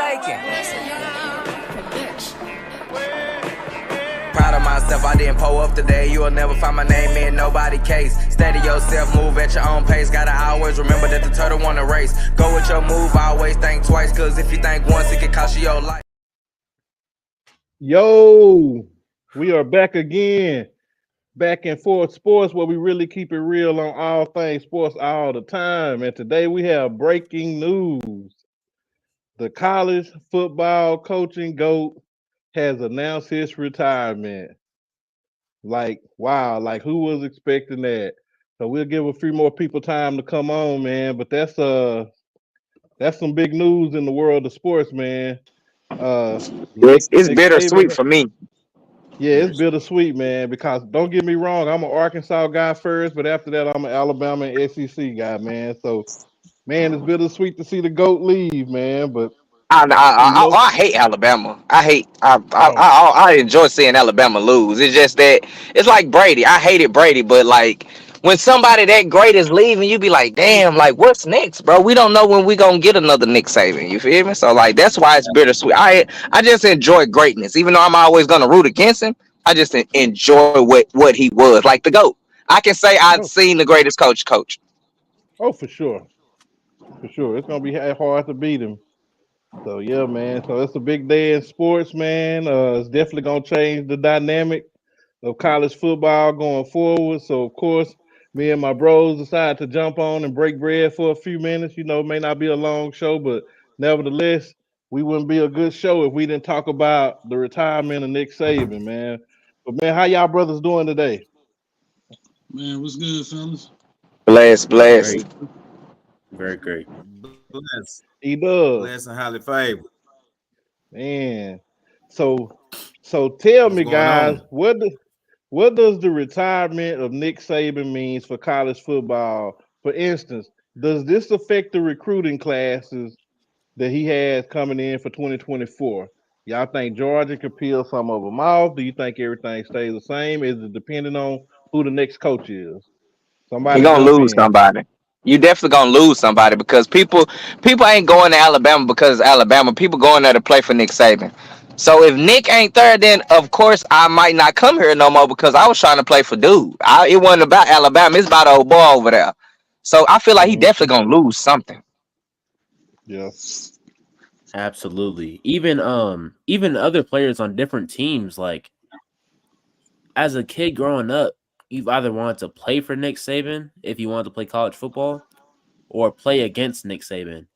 making. Proud of myself, I didn't pull up today. You'll never find my name in nobody's case. Steady yourself, move at your own pace. Gotta always remember that the turtle won the race. Go with your move, always think twice. Cause if you think once, it can cost you your life. Yo, we are back again. Back and forth sports where we really keep it real on all things sports all the time. And today we have breaking news. The college football coaching GOAT has announced his retirement. Like, wow, like who was expecting that? So we'll give a few more people time to come on, man. But that's some big news in the world of sports, man. It's Nick bittersweet Saban. for me. Yeah, it's bittersweet, man, because don't get me wrong, I'm an Arkansas guy first, but after that, I'm an Alabama and SEC guy, man. So, man, it's bittersweet to see the GOAT leave, man. But, you know, I hate Alabama. oh, I enjoy seeing Alabama lose. It's just that it's like Brady. I hated Brady, but like when somebody that great is leaving, you be like, damn, like what's next, bro? We don't know when we gonna get another Nick Saban. You feel me? So like that's why it's bittersweet. I just enjoy greatness, even though I'm always gonna root against him. I just enjoy what he was like the GOAT. I can say I've oh, seen the greatest coach. oh, for sure. It's gonna be hard to beat him. So, yeah, man. So it's a big day in sports, man. It's definitely gonna change the dynamic of college football going forward. So, of course, me and my bros decided to jump on and break bread for a few minutes. You know, it may not be a long show, but nevertheless, we wouldn't be a good show if we didn't talk about the retirement of Nick Saban, man. But man, how y'all brothers doing today? Man, what's good, fellas? Bless. Great, very great. Bless, He does, bless, and highly favored. man. So, so tell What's me, going guys, on? what does the retirement of Nick Saban means for college football? For instance, does this affect the recruiting classes that he has coming in for 2024? Y'all think Georgia could peel some of them off? Do you think everything stays the same? Is it depending on who the next coach is? You're Somebody gonna jump lose in. somebody. You definitely gonna lose somebody because people ain't going to Alabama because it's Alabama. People going there to play for Nick Saban. So if Nick ain't there, then of course I might not come here no more because I was trying to play for dude. It wasn't about Alabama. It's about old boy over there. So I feel like he Mhm. definitely gonna lose something. Yeah. Absolutely. Even other players on different teams, like as a kid growing up, you've either wanted to play for Nick Saban if you wanted to play college football or play against Nick Saban.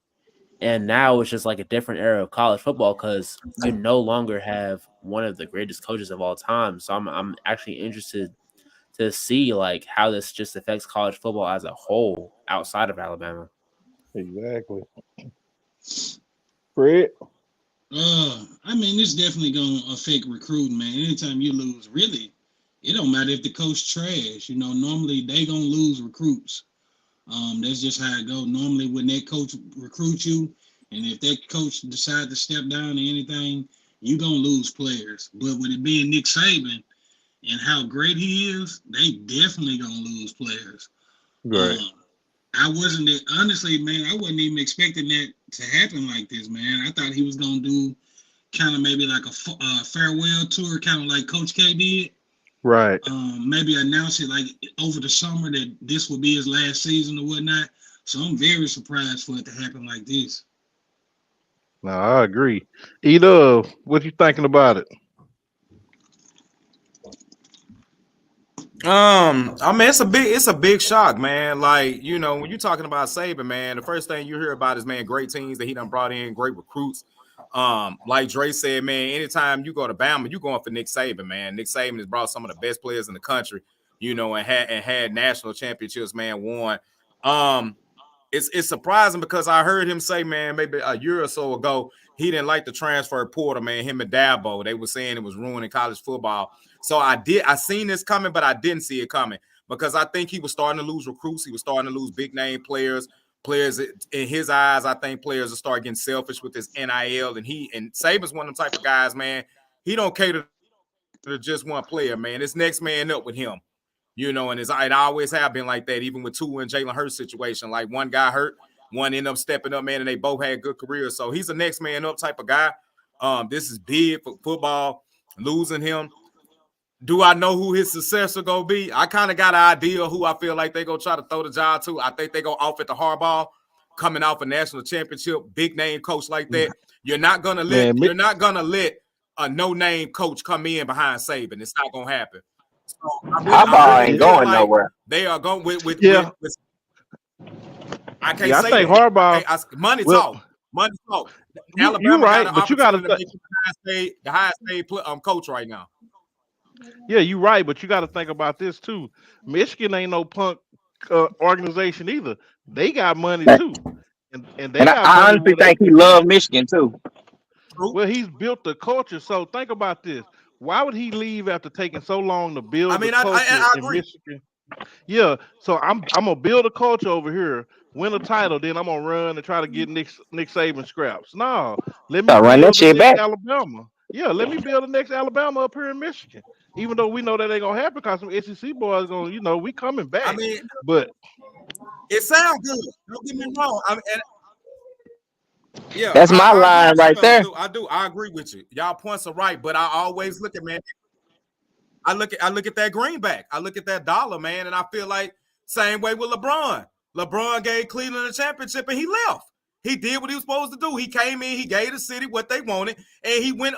And now it's just like a different era of college football because you no longer have one of the greatest coaches of all time. So I'm actually interested to see like how this just affects college football as a whole outside of Alabama. Exactly. Fred. I mean, it's definitely gonna affect recruiting, man. Anytime you lose, really, it don't matter if the coach trash. You know, normally they gonna lose recruits. That's just how it goes. Normally, when that coach recruits you, and if that coach decide to step down or anything, you gonna lose players. But with it being Nick Saban and how great he is, they definitely gonna lose players. Right. Um, I wasn't honestly, man. I wasn't even expecting that to happen like this, man. I thought he was gonna do kind of maybe like a farewell tour, kind of like Coach K did. Right. Maybe announce it like over the summer that this will be his last season or whatnot. So I'm very surprised for it to happen like this. No, I agree. Either, what you thinking about it? I mean, it's a big shock, man. Like, when you're talking about Saban, man, the first thing you hear about is, man, great teams that he done brought in, great recruits. Like Dre said, man, anytime you go to Bama, you going for Nick Saban, man. Nick Saban has brought some of the best players in the country, and had national championships, man, won. Um, it's surprising because I heard him say, man, maybe a year or so ago, he didn't like the transfer portal, man. Him and Dabo, they were saying it was ruining college football. So I seen this coming, but I didn't see it coming because I think he was starting to lose recruits. He was starting to lose big name players. Players in his eyes, I think players will start getting selfish with his NIL. And Saban's one of them type of guys, man. He don't cater to just one player, man. It's next man up with him. And it always have been like that, even with Tua and Jalen Hurts situation. Like one guy hurt, One ended up stepping up, man, and they both had good careers. So he's a next man up type of guy. This is big for football. Losing him. Do I know who his successor gonna be? I kind of got an idea of who I feel like they gonna try to throw the job to. I think they go off at the Harbaugh, coming off a national championship, big name coach like that. You're not gonna let a no name coach come in behind Saban. It's not gonna happen. So Harbaugh ain't going nowhere. They are going with I can't I say think that. Harbaugh. Money talk. Money talk. You're Alabama right, got but you got to the highest paid coach right now. Yeah, you're right, but you got to think about this too. Michigan ain't no punk organization either. They got money too, and they got I money. honestly think he loved Michigan too. Well, he's built the culture. So think about this: why would he leave after taking so long to build the culture in Michigan? Yeah, so I'm gonna build a culture over here, win a title, then I'm gonna run and try to get Nick Saban scraps. No, let me run that build the shit next back. Alabama. Yeah, let me build the next Alabama up here in Michigan. Even though we know that ain't gonna happen because some SEC boys gonna, we coming back. I mean, but it sounds good. Don't get me wrong. That's my line right there. I do. I agree with you. Y'all points are right, but I always look at, man. I look at that greenback. I look at that dollar, man, and I feel like same way with LeBron. LeBron gave Cleveland a championship and he left. He did what he was supposed to do. He came in, he gave the city what they wanted, and he went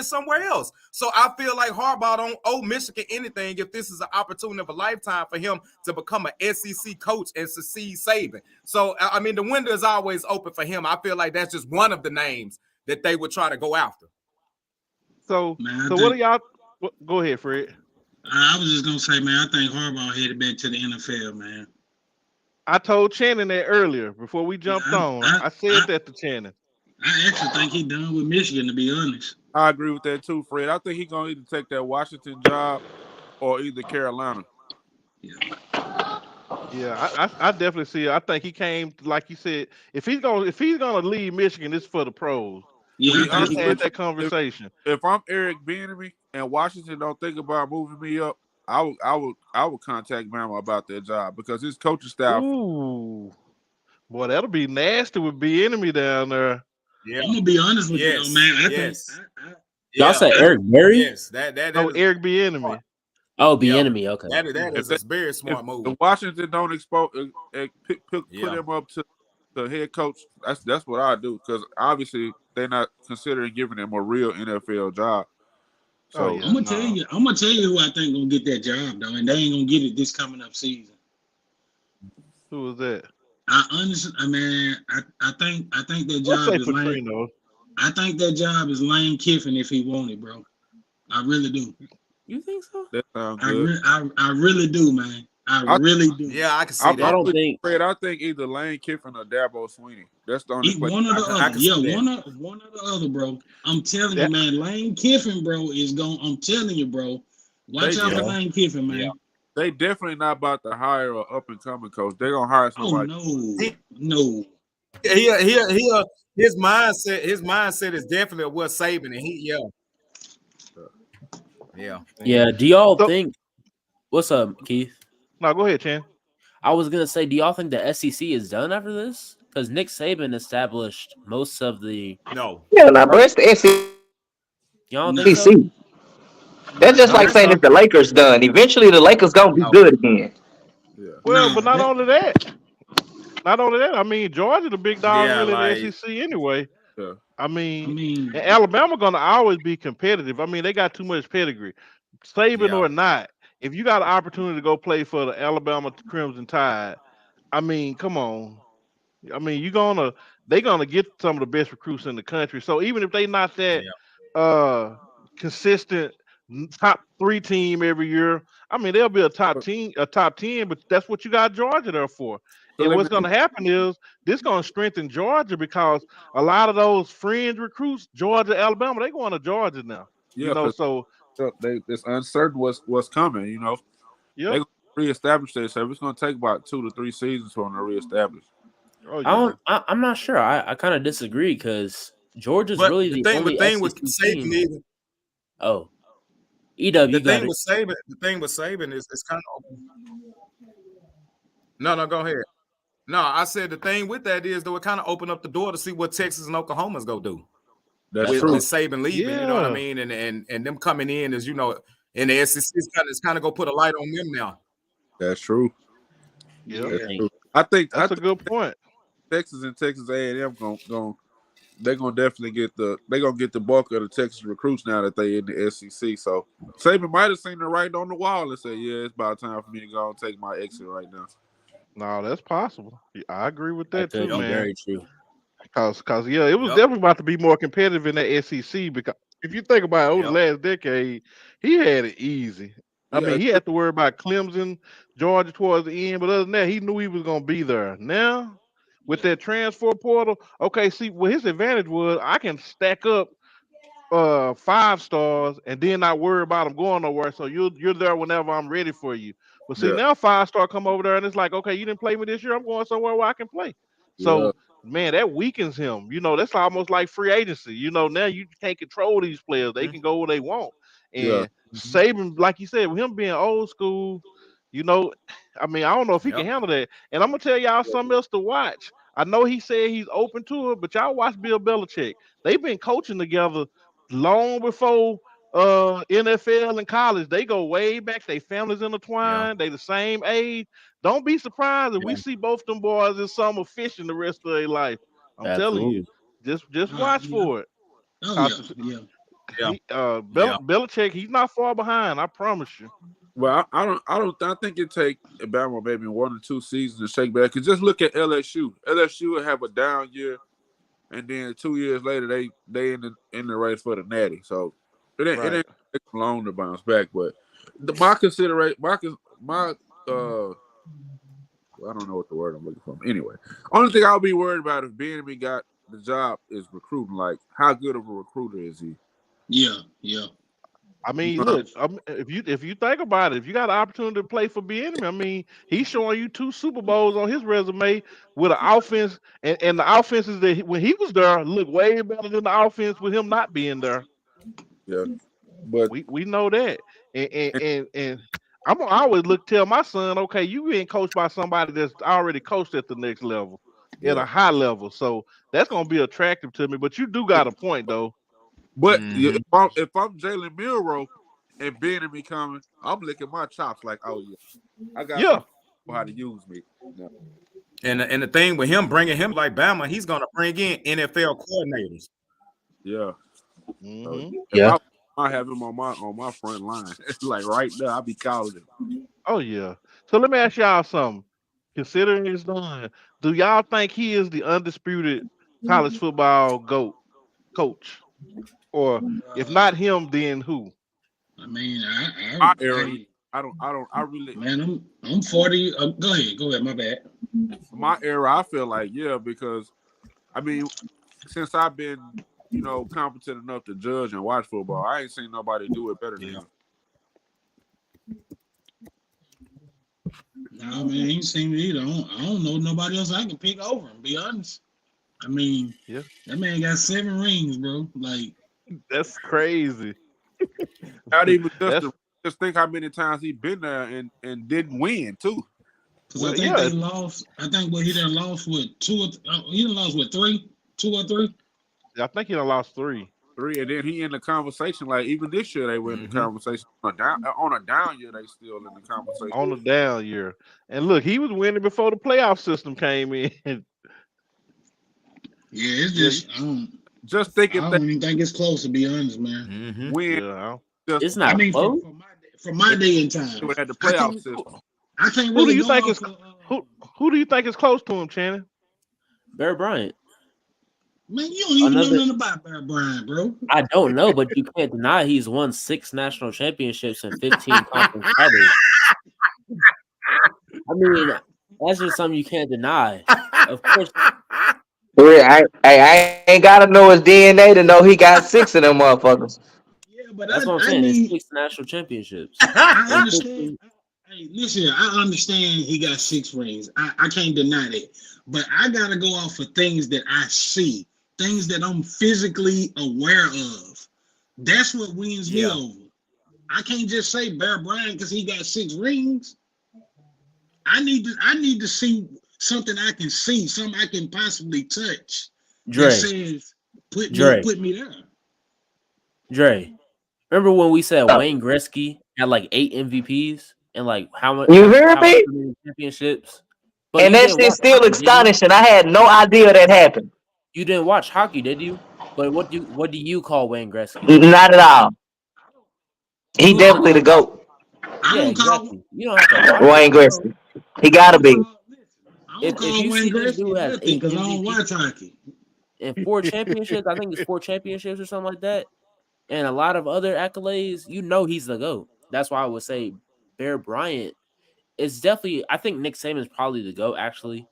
somewhere else. So I feel like Harbaugh don't owe Michigan anything if this is an opportunity of a lifetime for him to become an SEC coach and succeed Saban. So, I mean, the window is always open for him. I feel like that's just one of the names that they would try to go after. So what are y'all? Go ahead, Fred. I was just going to say, man, I think Harbaugh headed back to the NFL, man. I told Channing that earlier before we jumped on. I said that to Channing. I actually think he's done with Michigan, to be honest. I agree with that too, Fred. I think he's going to either take that Washington job or either Carolina. Yeah, I definitely see it. I think he came, like you said, if he's gonna leave Michigan, it's for the pros. Yeah, we just had that conversation. If I'm Eric Bieniemy and Washington don't think about moving me up, I would contact Bama about that job because his coaching staff. Ooh, boy, that'll be nasty with Bieniemy down there. Yeah, I'm gonna be honest with you, though, man. Y'all say Eric Berry? Yes, that is Eric Bieniemy. Oh, Bieniemy. Okay, that is a very smart move. If Washington don't put him up to the head coach, that's what I do because obviously they're not considering giving him a real NFL job. So I'm gonna tell you who I think gonna get that job though, and they ain't gonna get it this coming up season. Who is that? I think that job is Lane. I think that job is Lane Kiffin if he wanted, bro. I really do. You think so? That sounds good. I really do, man. I really do. Yeah, I can see that. I don't think. Fred, I think either Lane Kiffin or Dabo Sweeney. That's the only one or the other. Yeah, one or the other, bro. I'm telling you, man. Lane Kiffin, bro, is going. I'm telling you, bro. Watch out for Lane Kiffin, man. Yeah. They definitely not about to hire an up and coming coach. They're gonna hire somebody. Oh no. His mindset is definitely what Saban and Yeah. Do y'all think? What's up, Keith? No, go ahead, Chan. I was gonna say, do y'all think the SEC is done after this? Because Nick Saban established most of the. No. Yeah, bro, it's the SEC. Y'all don't think so? That's just like saying if the Lakers done. Eventually, the Lakers gonna be good again. Yeah. Well, but not only that. I mean, Georgia the big dog in the SEC anyway. Yeah. I mean, Alabama gonna always be competitive. I mean, they got too much pedigree. Saban or not, if you got an opportunity to go play for the Alabama Crimson Tide, I mean, come on. I mean, they're gonna get some of the best recruits in the country. So even if they not that consistent top 3 team every year, I mean, they'll be a top 10, but that's what you got Georgia there for. And what's going to happen is this going to strengthen Georgia because a lot of those fringe recruits, Georgia, Alabama, they going to Georgia now. Yeah, so it's uncertain what's coming. You know, they reestablish themselves. It's going to take about 2 to 3 seasons for them to reestablish. Oh, yeah. I'm not sure. I kind of disagree because Georgia's really the only thing with Saban. Oh, EW. The thing with Saban is kind of. No, go ahead. No, I said the thing with that is though it kind of opened up the door to see what Texas and Oklahoma's gonna do That's with true. Saban leaving. You know what I Yeah. mean, and them coming in as in the SEC, it's kind of gonna put a light on them now. That's true. Yep. That's Yeah. true. I think That's a good point. Texas and Texas A&M they're gonna definitely get the bulk of the Texas recruits now that they in the SEC. So Saban might have seen the writing on the wall and say, "Yeah, it's about time for me to go and take my exit right now." No, that's possible. I agree with That that could too, be Yep. man. very true. Cause yeah, it was Yep. definitely about to be more competitive in the SEC because if you think about it, over the Yep. last decade, he had it easy. I Yeah, mean, he had to worry about Clemson, Georgia towards the end, but other than that, he knew he was gonna be there. Now, with that transfer portal, okay, see, what his advantage was, I can stack up 5 stars and then not worry about them going nowhere. So you're there whenever I'm ready for you. But see yeah, now 5 star come over there and it's like, okay, you didn't play me this year. I'm going somewhere where I can play. yeah, So man, that weakens him. That's almost like free agency. Now you can't control these players. They can go where they want. yeah, And Saban, like you said, with him being old school, you know, I mean, I don't know if he can Yep. handle that. And I'm gonna tell y'all something else to watch. I know he said he's open to it, but y'all watch Bill Belichick. They've been coaching together long before NFL and college. They go way back. They families Yeah. intertwined. They the same age. Don't be surprised if we Yeah. see both them boys in summer fishing the rest of their life. I'm telling you, Absolutely. just watch Yeah. for it. Oh yeah, 'Cause yeah. Yeah. Yeah. Belichick, he's not far behind. I promise you. Well, I think it take Alabama maybe 1 or 2 seasons to shake back. Cause just look at LSU. LSU will have a down year, and then 2 years later they in the race for the Natty. So it Right. ain't take long to bounce back. But my consideration, my I don't know what the word I'm looking for. Anyway, only thing I'll be worried about if Bieniemy got the job is recruiting. Like, how good of a recruiter is he? Yeah, yeah. I You mean, know, look, if you think about it, if you got an opportunity to play for Bieniemy, I mean, he's showing you 2 Super Bowls on his resume with an offense, and the offenses when he was there look way better than the offense with him not being there. yeah, but We know that, and I'm gonna always tell my son, okay, you being coached by somebody that's already coached at the next level, at yeah, a high level, so that's gonna be attractive to me. But you do got a point though. but Mm-hmm. if I'm Jalen Milroe and Bieniemy coming, I'm licking my chops like, oh yeah, I got Yeah. somebody who know how to use me. No, And the thing with him bringing him like Bama, he's gonna bring in NFL coordinators. yeah. So Hmm. if Yeah. I have him on my front line, it's like right there, I'll be calling him. Oh yeah. So let me ask y'all something. Considering it's done, do y'all think he is the undisputed college football GOAT coach? Or if Uh, not him, then who? I mean, My era, hey, I really man, I'm 40. Go ahead. My bad. my era. I feel like yeah, because I mean, since I've been competent enough to judge and watch football, I ain't seen nobody do it better than Yeah. him. Nah, man, ain't seen it either. I don't know nobody else I can pick over him. Be honest. I mean, Yeah. that man got 7 rings, bro. Like, That's crazy. Not even That's just think how many times he been there and didn't win too. because I well, think yeah. they lost. I think he done lost with he done lost with 3, 2 or 3. I think he done lost 3 3, and then he in the conversation. Like even this year, they were in the Mm-hmm. conversation. On a down year, they still in the conversation. on the down year. And look, he was winning before the playoff system came in. Yeah, it's Yeah, just Just think I if they don't even think it's close to be honest, man. Mm-hmm. win, yeah. just It's I not mean, close. from my day and they time, would have the I playoff can't system. I can't Who do really you go think is off of. who do you think is close to him, Channing? Bear Bryant. Man, you don't even know Another. nothing about Bear Bryant, bro. I don't know, but you can't deny he's won 6 national championships and 15 conference titles. I mean, that's just something you can't deny. Of course, I ain't gotta know his DNA to know he got 6 of them motherfuckers. Yeah, but that's what I'm I saying. It's need 6 national championships I and understand. 15. Hey, listen, I understand he got 6 rings. I can't deny that. But I gotta go off of things that I see, things that I'm physically aware of. That's what wins me Yeah. over. I can't just say Bear Bryant because he got 6 rings. I need to see something I can see, something I can possibly touch that Dre, says put Dre, me there. Dre. Remember when we said Uh, Wayne Gretzky had like 8 MVPs and like You hear how me? many championships? But And you that didn't shit's watch still hockey, did you? astonishing. I had no idea that happened. You didn't watch hockey, did you? But what do you call Wayne Gretzky? Not at all. He Well, definitely the GOAT. I Yeah, don't call exactly. You don't have to watch it Wayne to know. Gretzky. He I gotta don't be. call listen, I don't If call you see Wayne this dude Gretzky has nothing 8 because I don't MVP watch hockey. and 4 championships, I think it's 4 championships or something like that, and a lot of other accolades, you know he's the GOAT. That's why I would say Bear Bryant is definitely. I think Nick Saban's probably the GOAT actually,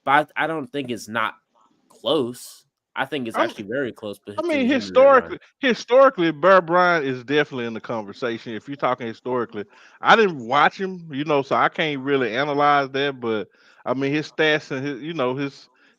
but I don't think it's not close. I think it's I'm, actually very close I mean, between him and Bear Bryant. historically, Bear Bryant is definitely in the conversation. If you're talking historically, I didn't watch him, so I can't really analyze that. But I mean, his stats and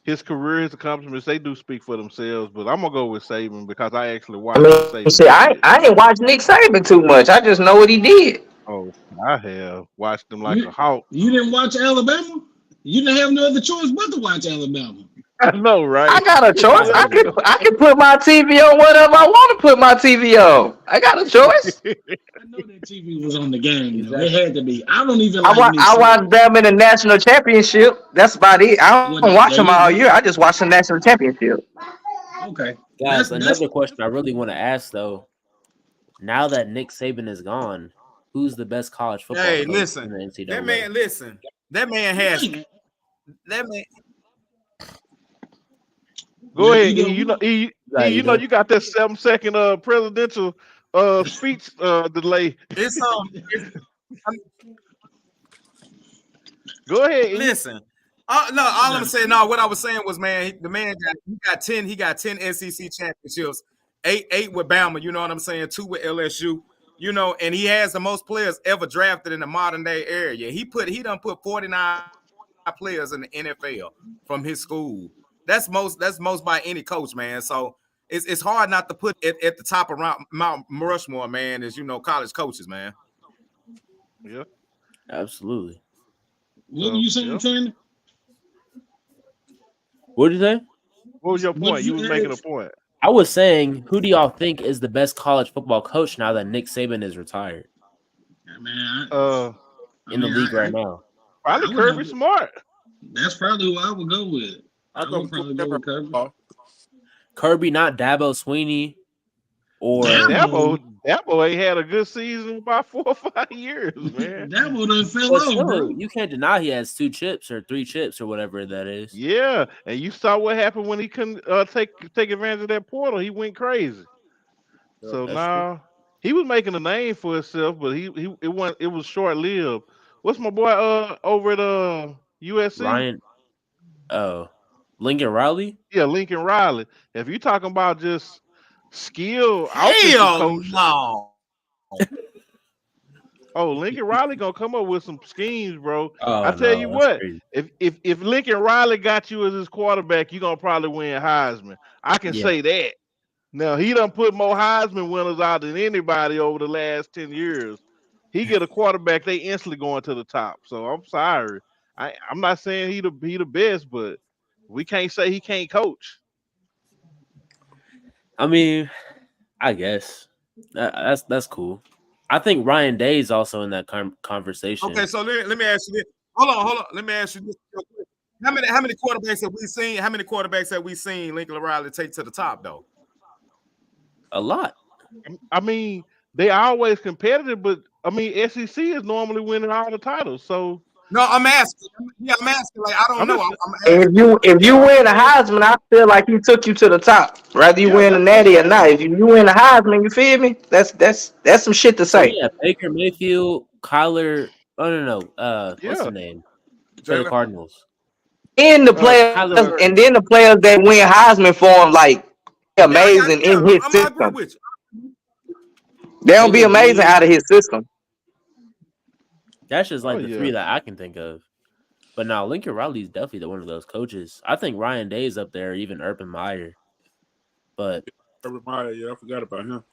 his career, his accomplishments, they do speak for themselves. But I'm gonna go with Saban because I actually I watched what mean, Saban see, I did. I ain't watched Nick Saban too much. I just know what he did. Oh, I have watched him like You a hawk. you didn't watch Alabama? You didn't have no other choice but to watch Alabama. I know, I right? got a choice. I I hated could it. I can put my TV on whatever I want to put my TV on. I got a choice. I know that TV was on the game though. It Exactly. had to be. I don't even like Nick I watched Saban. them in the national championship. That's about it. I Well, don't watch there them you all year. go. I just watch the national championship. Okay, Guys, that's another question I really want to ask though. Now that Nick Saban is gone, who's the best college football Hey, coach in listen, the that NCAA? man. Listen, that man has man. that man. Go Just ahead, either E. You got either. You got that 7 second presidential speech delay. It's I'm, Go ahead, E. listen. No, all I'm saying. No, what I was saying was, man, the man got 10. He got 10 SEC championships, eight with Bama. You know what I'm saying? 2 with LSU. And he has the most players ever drafted in the modern day area. He done put 49 players in the NFL from his school. That's most by any coach, man. So it's hard not to put it at the top around Mount Rushmore, man. Is college coaches, man. Yeah. Absolutely. what were So you saying, yeah. Trainer? What did you say? What was your What point? did You you was making a ask? point. I was saying, who do y'all think is the best college football coach now that Nick Saban is retired Man, Uh, in the league right now? Probably I would have. Kirby Smart. That's probably who I would go with. I I go would for probably go with Kirby. Kirby, not Dabo Sweeney, or Dabo, Dabo, Dabo ain't had a good season in about 4 or 5 years, man. Dabo done fell but off, still, bro. you can't deny he has 2 chips or 3 chips or whatever that is. Yeah, and you saw what happened when he couldn't take advantage of that portal. He went crazy. So That's true. now he was making a name for himself, but it was short lived. What's my boy over at USC? Ryan, oh, Lincoln Riley. Yeah, Lincoln Riley. If you're talking about just skill offensive Hell coach, no. oh, Lincoln Riley gonna come up with some schemes, bro. I Oh tell you no, that's what, crazy. if Lincoln Riley got you as his quarterback, you're gonna probably win Heisman. I can Yeah, say that. Now he done put more Heisman winners out than anybody over the last 10 years. He get a quarterback, they instantly going to the top. So I'm sorry. I'm not saying he the best, but we can't say he can't coach. I mean, I guess that's cool. I think Ryan Day is also in that Okay, conversation. so let me ask you this. Hold on. Let me ask you this real quick. How many quarterbacks have we seen? How many quarterbacks have we seen Lincoln Riley take to the top though? A lot. I mean, they always competitive, but I mean, SEC is normally winning all the titles. So No, I'm asking. Yeah, I'm asking. Like I don't I'm know. just I'm asking. If you yeah, I'm win just a saying Heisman, I feel like he took you to the top. Whether you yeah, win a that's what I'm Natty or not, saying. if you win a Heisman, you feel me? That's some shit to So say. yeah, Baker Mayfield, Kyler. Oh no. What's the Yeah. name for the Jalen. Cardinals? And the Kyler players, Murray. and then the players that win Heisman for him, like amazing Yeah. in his I agree system. with you. They don't be Caleb amazing out of Williams. his system. That's just Oh like the yeah. 3 that I can think of. But now Lincoln Riley is definitely one of those coaches. I think Ryan Day is up there, even Urban Meyer. But Yeah, I forgot about him.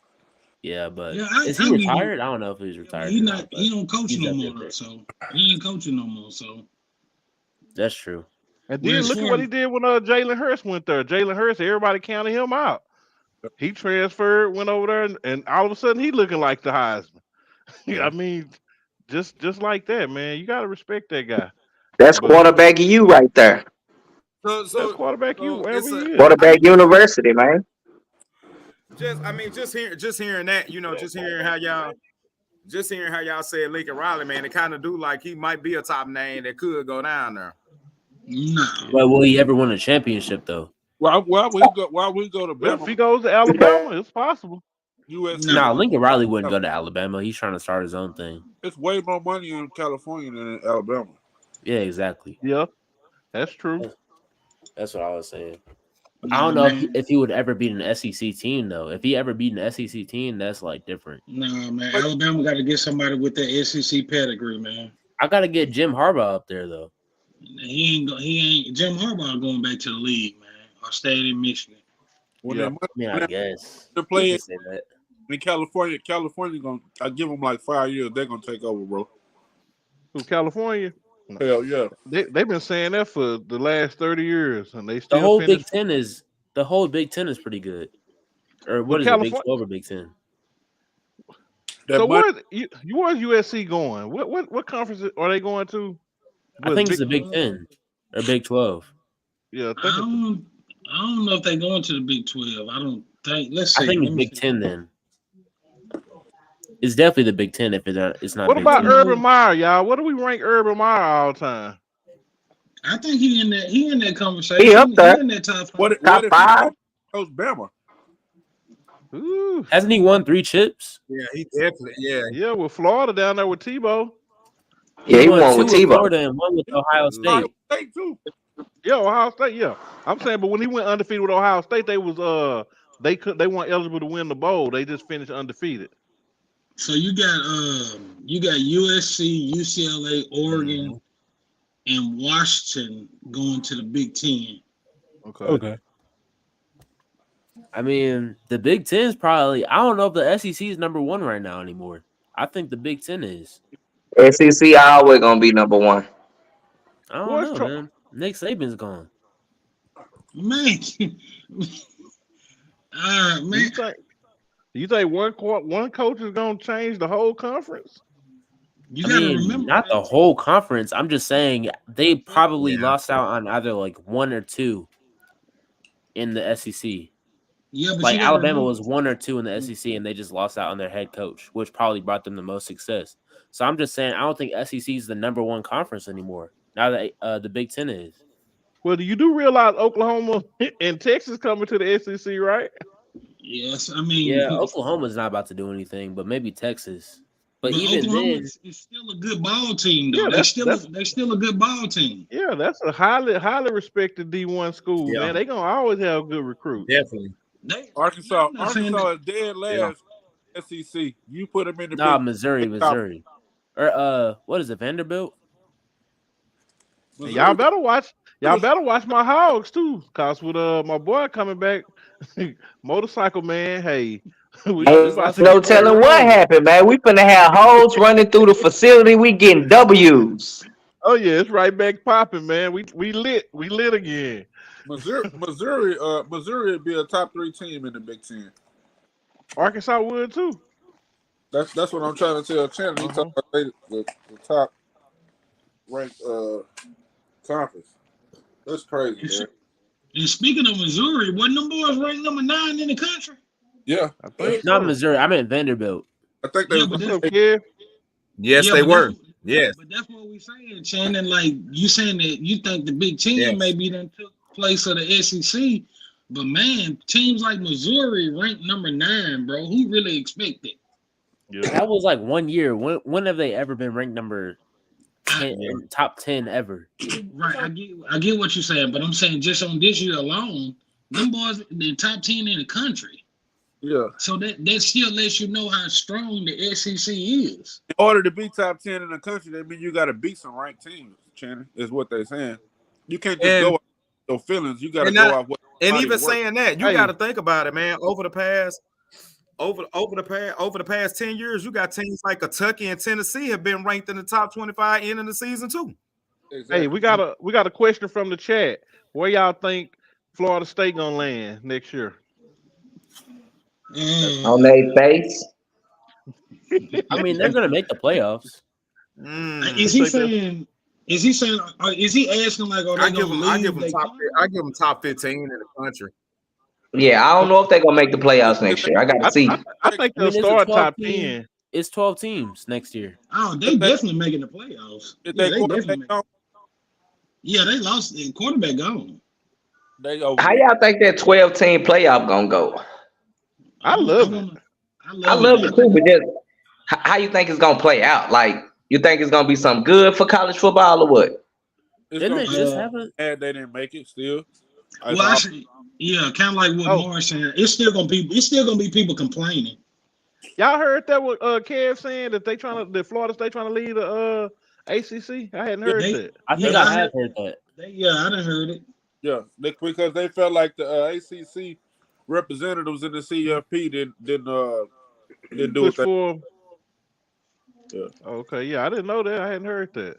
yeah, but Yeah, is I he give you. retired? I don't know if he's retired He or not. not, but He don't coach he's no up more though. there. So he ain't coaching no more. So That's true. And Well, then as look at far what he did when Jalen Hurts went there. Jalen Hurts, everybody counted him out. He transferred, went over there, and all of a sudden he looking like the Heisman. I mean, just like that, man. You gotta respect that guy. That's But quarterback you right there. So that's so quarterback you so wherever it's he a. is. I Quarterback mean, university, man. just hearing that, just hearing how y'all said Lincoln Riley, man, it kind of do like he might be a top name that could go down there. no, But will he ever win a championship though? Why would he go? Why would he go to Well, if Bama? he goes to Alabama, it's possible. USC. No, no. Lincoln Riley wouldn't go to Alabama. He's trying to start his own thing. It's way more money in California than in Alabama. Yeah, exactly. Yeah, that's true. That's what I was saying. I No, don't know man. if he would ever beat an SEC team though. If he ever beat an SEC team, that's like different. No, man. Alabama got to get somebody with that SEC pedigree, man. I gotta get Jim Harbaugh up there though. He ain't. Jim Harbaugh going back to the league, man, or staying in Michigan. When Yeah. they I mean, I guess they you play can say that. in California, gonna. I give them like 5 years. They're gonna take over, bro. Who, California? No. Hell yeah. They've been saying that for the last 30 years, and they The still whole finish. Big Ten is pretty good. Or what But is it, Big California. 12 or Big 10? That So money. where's USC going? What conference are they going to? I think it's the Big 10 or Big 12. Yeah, I I think it's don't know if they're going to the Big 12. I don't think. Let's see. I think Let it's me Big see. 10 then. It's definitely the Big 10 if it's not What Big about 10. Urban Meyer, y'all? What do we rank Urban Meyer all time? I think he in that conversation. He up there. He in that top five. What Top if he five. coach Bama? Ooh, Hasn't he won 3 chips? Yeah, he definitely. Yeah, yeah, with Florida down there with Tebow. Yeah, he won won 2 with with Tebow. Florida and 1 with Ohio Ohio State. State too. Yeah, Ohio State. Yeah, I'm saying, but when he went undefeated with Ohio State, they weren't eligible to win the bowl. They just finished undefeated. So you got USC, UCLA, Oregon, and Washington going to the Big 10. Okay. I mean, the Big 10 is probably, I don't know if the SEC is number 1 right now anymore. I think the Big 10 is. SEC always gonna be number one. I don't What's know, Tro- man. Nick Saban's gone. Man, Do man. you think one coach is gonna change the whole conference? You I got to mean, remember, not the man. whole conference. I'm just saying they probably Yeah. lost out on either like 1 or 2 in the SEC. Yeah, but Like you got to Alabama remember. was 1 or 2 in the SEC, and they just lost out on their head coach, which probably brought them the most success. So I'm just saying, I don't think SEC is the number 1 conference anymore. Now that the Big 10 is. Well, you do realize Oklahoma and Texas coming to the SEC, right? Yes, I mean, Yeah, Oklahoma's not about to do anything, but maybe Texas. But but even Oklahoma then, is still a good ball team, though. Yeah, They're that's still a good ball team. yeah, that's a highly respected D1 school, yeah, man. They gonna always have good recruits. definitely. Arkansas I'm not saying that. is dead Yeah. last SEC. You put them in the nah, big Missouri. Or what is it, Vanderbilt? And Missouri. y'all better watch my Hogs too, cause with my boy coming back, motorcycle man. Hey, we Ain't about to no get that telling what rolling. happened, man. We finna have hoes running through the facility. We getting W's. Oh yeah, it's right back popping, man. We lit again. Missouri would be a top 3 team in the Big 10. Arkansas would too. That's what I'm trying to tell Chandler. He talking about the top ranked conference. That's crazy, man. And speaking of Missouri, wasn't them boys ranked number 9 in the country? Yeah, I think Not so. Missouri. I meant Vanderbilt. I think they Yeah, was but What's like, up, kid? Yes, Yeah, they but were. Yes, But that's what we saying, Shannon. Like you saying that you think the Big 10 yes. maybe done took place of the SEC, but man, teams like Missouri ranked number 9, bro. Who really expected? Yeah. That was like 1 year. When have they ever been ranked number 10 in top 10 ever? Right, I get what you're saying, but I'm saying just on this year alone, them boys the top 10 in the country. yeah. So that still lets you know how strong the SEC is. In order to be top 10 in the country, that means you got to beat some ranked teams. Chandler is what they're saying. You can't just And go off your feelings. You got to and go not, off what. and body even of work. saying that, you Hey. got to think about it, man. Over the past 10 years, you got teams like Kentucky and Tennessee have been ranked in the top 25 end of the season too. Hey, Exactly. we got a question from the chat. Where y'all think Florida State gonna land next year? On Uh, their face. I mean, they're gonna make the playoffs. is You he think that? saying? Is he saying? Is he asking like, are I they give gonna them. leave their I conference? give them top 15 in the country. Yeah, I don't know if they're gonna make the playoffs If next they, year. I gotta I, see. I I think I they'll mean, it's a start 12 top team. 10. It's 12 teams next year. Oh, if they they, definitely making the playoffs. if Yeah, they they quarterback definitely. gone, Yeah, they lost. The quarterback gone. they over How with. y'all think that 12-team playoff gonna go? I I love it. want to. I I love it. love I it too, think. but just how you think it's gonna play out? Like, you think it's gonna be something good for college football or what? It's Didn't gonna they be just Uh, have a? bad they didn't make it still. It's well, all, actually, yeah, kind of like what Oh, Morris said. It's still gonna be. It's still gonna be people complaining. y'all heard that what Kev saying that that Florida State trying to lead the ACC? I hadn't yeah, heard They. that. I think Yeah, I I have heard. heard that. Yeah, I done heard it. yeah. Because they felt like the ACC representatives in the CFP didn't do Push what they. for. Yeah. Okay, yeah, I didn't know that. I hadn't heard that.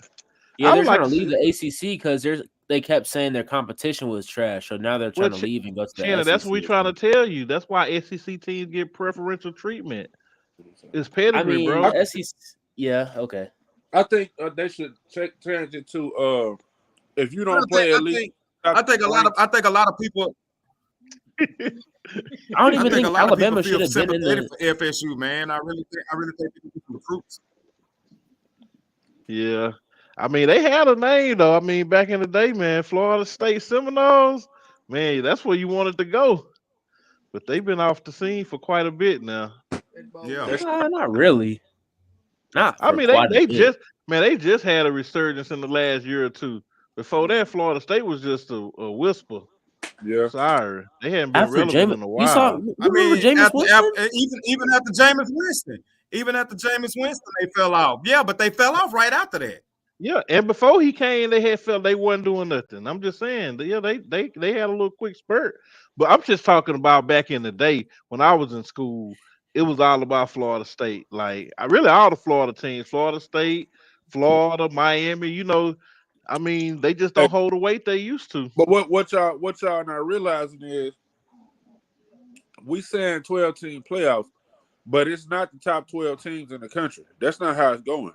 Yeah, I they're would trying like to to leave see. the ACC because they kept saying their competition was trash. So now they're Well, trying to leave and go to the Shannon, that's what SEC we or trying to something. tell you. That's why SEC teams get preferential treatment. It's I pedigree, mean, bro. the SEC. Yeah, okay. I think they should change it to if you But don't play at least top rank. I think a lot of people I don't I even think a think lot of people Alabama feel should have been in sympathetic the. for FSU, man. I really think people get some recruits. Yeah. I mean, they had a name though. I mean, back in the day, man, Florida State Seminoles, man, that's where you wanted to go. But they've been off the scene for quite a bit now. Yeah. That's Not really. Not I for mean, quite a bit. they just had a resurgence in the last year or two. Before that, Florida State was just a whisper. yeah. Sorry, they hadn't been After relevant Jameis, in a you saw. while. I You remember mean, Jameis Winston? even after Jameis Winston, they fell off. Yeah, but they fell off right after that. Yeah, and before he came, they had felt they wasn't doing nothing. I'm just saying, yeah, they had a little quick spurt. But I'm just talking about back in the day when I was in school. It was all about Florida State. Like I really all the Florida teams, Florida State, Florida, Miami. I mean, they just Hey, don't hold the weight they used to. but what y'all not realizing is we saying 12-team playoffs, but it's not the top 12 teams in the country. That's not how it's going.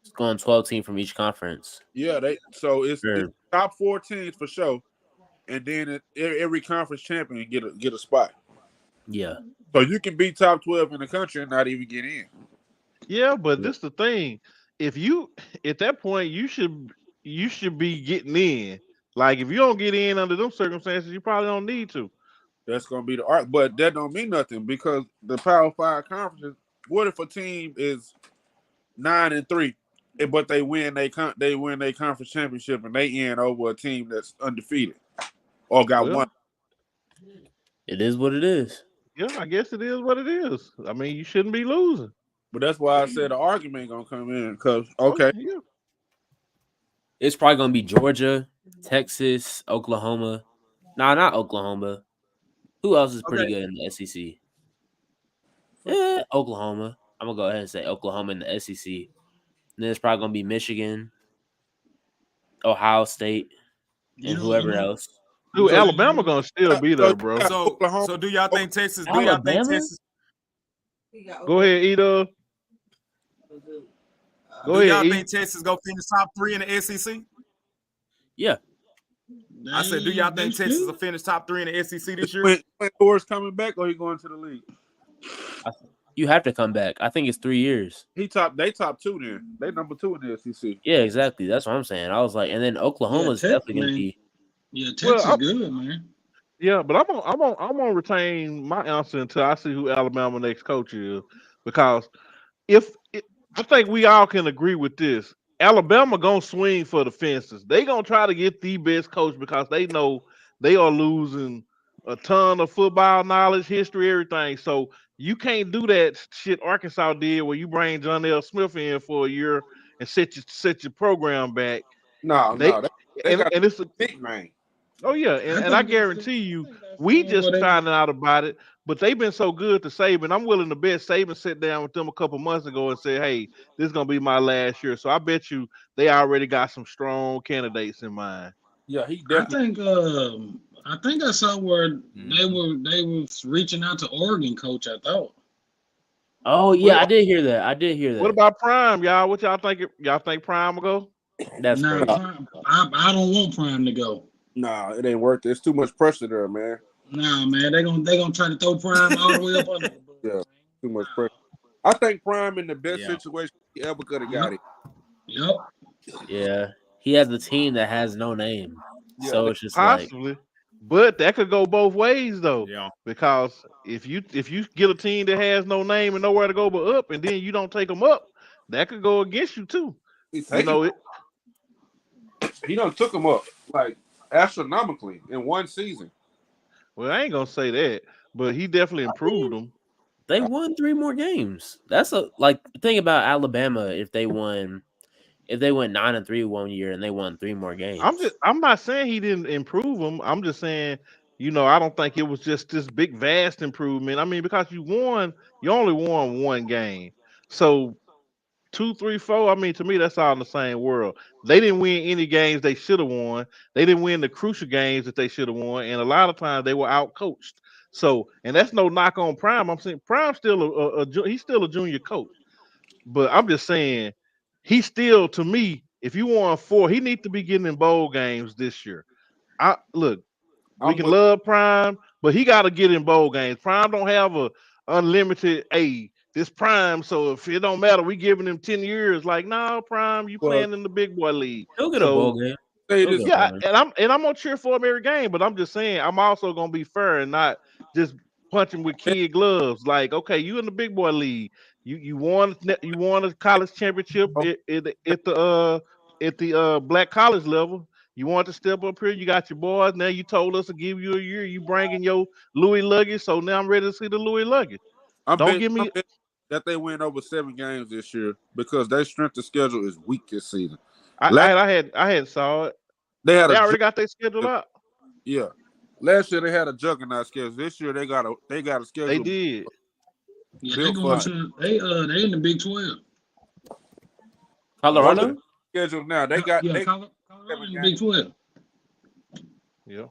It's going 12 team from each conference. Yeah, it's Sure. top 4 teams for sure, and then every conference champion get a spot. Yeah. So you can be top 12 in the country and not even get in. Yeah, but this the thing. If you at that point you should be getting in. Like if you don't get in under them circumstances, you probably don't need to. That's gonna be the art, but that don't mean nothing because the Power 5 conferences. What if a team is 9-3, but they win their conference championship and they end over a team that's undefeated or got one? Well, It is what it is. yeah, I guess it is what it is. I mean, you shouldn't be losing. But that's why I said the argument gonna come in because Oh, okay, yeah. It's probably gonna be Georgia, Texas, Oklahoma. Nah, not Oklahoma. Who else is pretty Okay. good in the SEC? Oklahoma. I'm gonna go ahead and say Oklahoma in the SEC. And then it's probably gonna be Michigan, Ohio State, and whoever else. Dude, so Alabama gonna still be so there, bro. Oklahoma. So do y'all think Texas? Alabama? Go ahead, Ida. Go Do ahead, y'all E. think Texas go finish top 3 in the SEC? Yeah. I said, do y'all think Texas will finish top 3 in the SEC this year? When Thor's coming back or he going to the league? You have to come back. I think it's 3 years. They top 2 then. They number 2 in the SEC. Yeah, exactly. That's what I'm saying. I was like, and then Oklahoma's Yeah, definitely gonna be. Yeah, Well, Texas good, man. Yeah, but I'm gonna retain my answer until I see who Alabama next coach is, because I think we all can agree with this. Alabama gonna swing for the fences. They gonna try to get the best coach because they know they are losing a ton of football knowledge, history, everything. So you can't do that shit Arkansas did where you bring John L. Smith in for a year and set your program back. No, They they got and it's a big man. oh yeah, and I guarantee you, we just finding out about it but they've been so good to Saban. I'm willing to bet Saban sat down with them a couple months ago and said, "Hey, this is gonna be my last year." So I bet you they already got some strong candidates in mind. Yeah, he I definitely. think I think I saw where Mhm. they was reaching out to Oregon coach. I thought. Oh What yeah, I did hear that. I did hear What that. about Prime, y'all? What y'all think? Y'all think Prime will go? That's Nah, crazy. Prime, I don't want Prime to go. Nah, it ain't worth it. It's too much pressure there, man. Nah, man, they gonna try to throw Prime all the way up under the bus, Yeah, man. too much pressure. I think Prime in the best Yeah. situation he ever could have got Yep, it. yep. Yeah, he has a team that has no name, Yeah, so it's just like Possibly, but that could go both ways though. Yeah. Because if you get a team that has no name and nowhere to go but up, and then you don't take them up, that could go against you too. he You taking. know it. He done took him up like astronomically in one season. Well, I ain't gonna say that, but he definitely improved them. they won 3 more games. That's a like think about Alabama if they went 9-3 one year and they won 3 more games. I'm not saying he didn't improve them. I'm just saying, I don't think it was just this big vast improvement. I mean, because you only won one game. So 2, 3, 4. I mean, to me, that's all in the same world. They didn't win any games they should have won. They didn't win the crucial games that they should have won, and a lot of times they were out coached. So, and that's no knock on Prime. I'm saying Prime's still he's still a junior coach, but I'm just saying he's still to me. If you won 4, he needs to be getting in bowl games this year. I look, we I'm can with love Prime, but he got to get in bowl games. Prime don't have a unlimited this Prime. So if it don't matter, we giving him 10 years. Like, no, Prime, you well playing in the big boy league. He'll get a So bowl game. say He'll this. get a yeah, bowl game. and I'm gonna cheer for him every game. But I'm just saying, I'm also gonna be fair and not just punch him with kid gloves. Like, okay, you in the big boy league. You won a college championship Okay, at the black college level. You want to step up here. You got your boys. Now you told us to give you a year. You bringing your Louis luggage. So now I'm ready to see the Louis luggage. Don't give I'm me. betting that they win over 7 games this year because their strength of schedule is weak this season. I Last I, I had saw it. they had They a already got their schedule out. yeah. Last year they had a juggernaut schedule. This year they got a They schedule did. Yeah, they built going for to they in the Big 12. go look at Colorado? the schedule now. Yeah, They Colorado 7 in the Big games. 12. Yeah.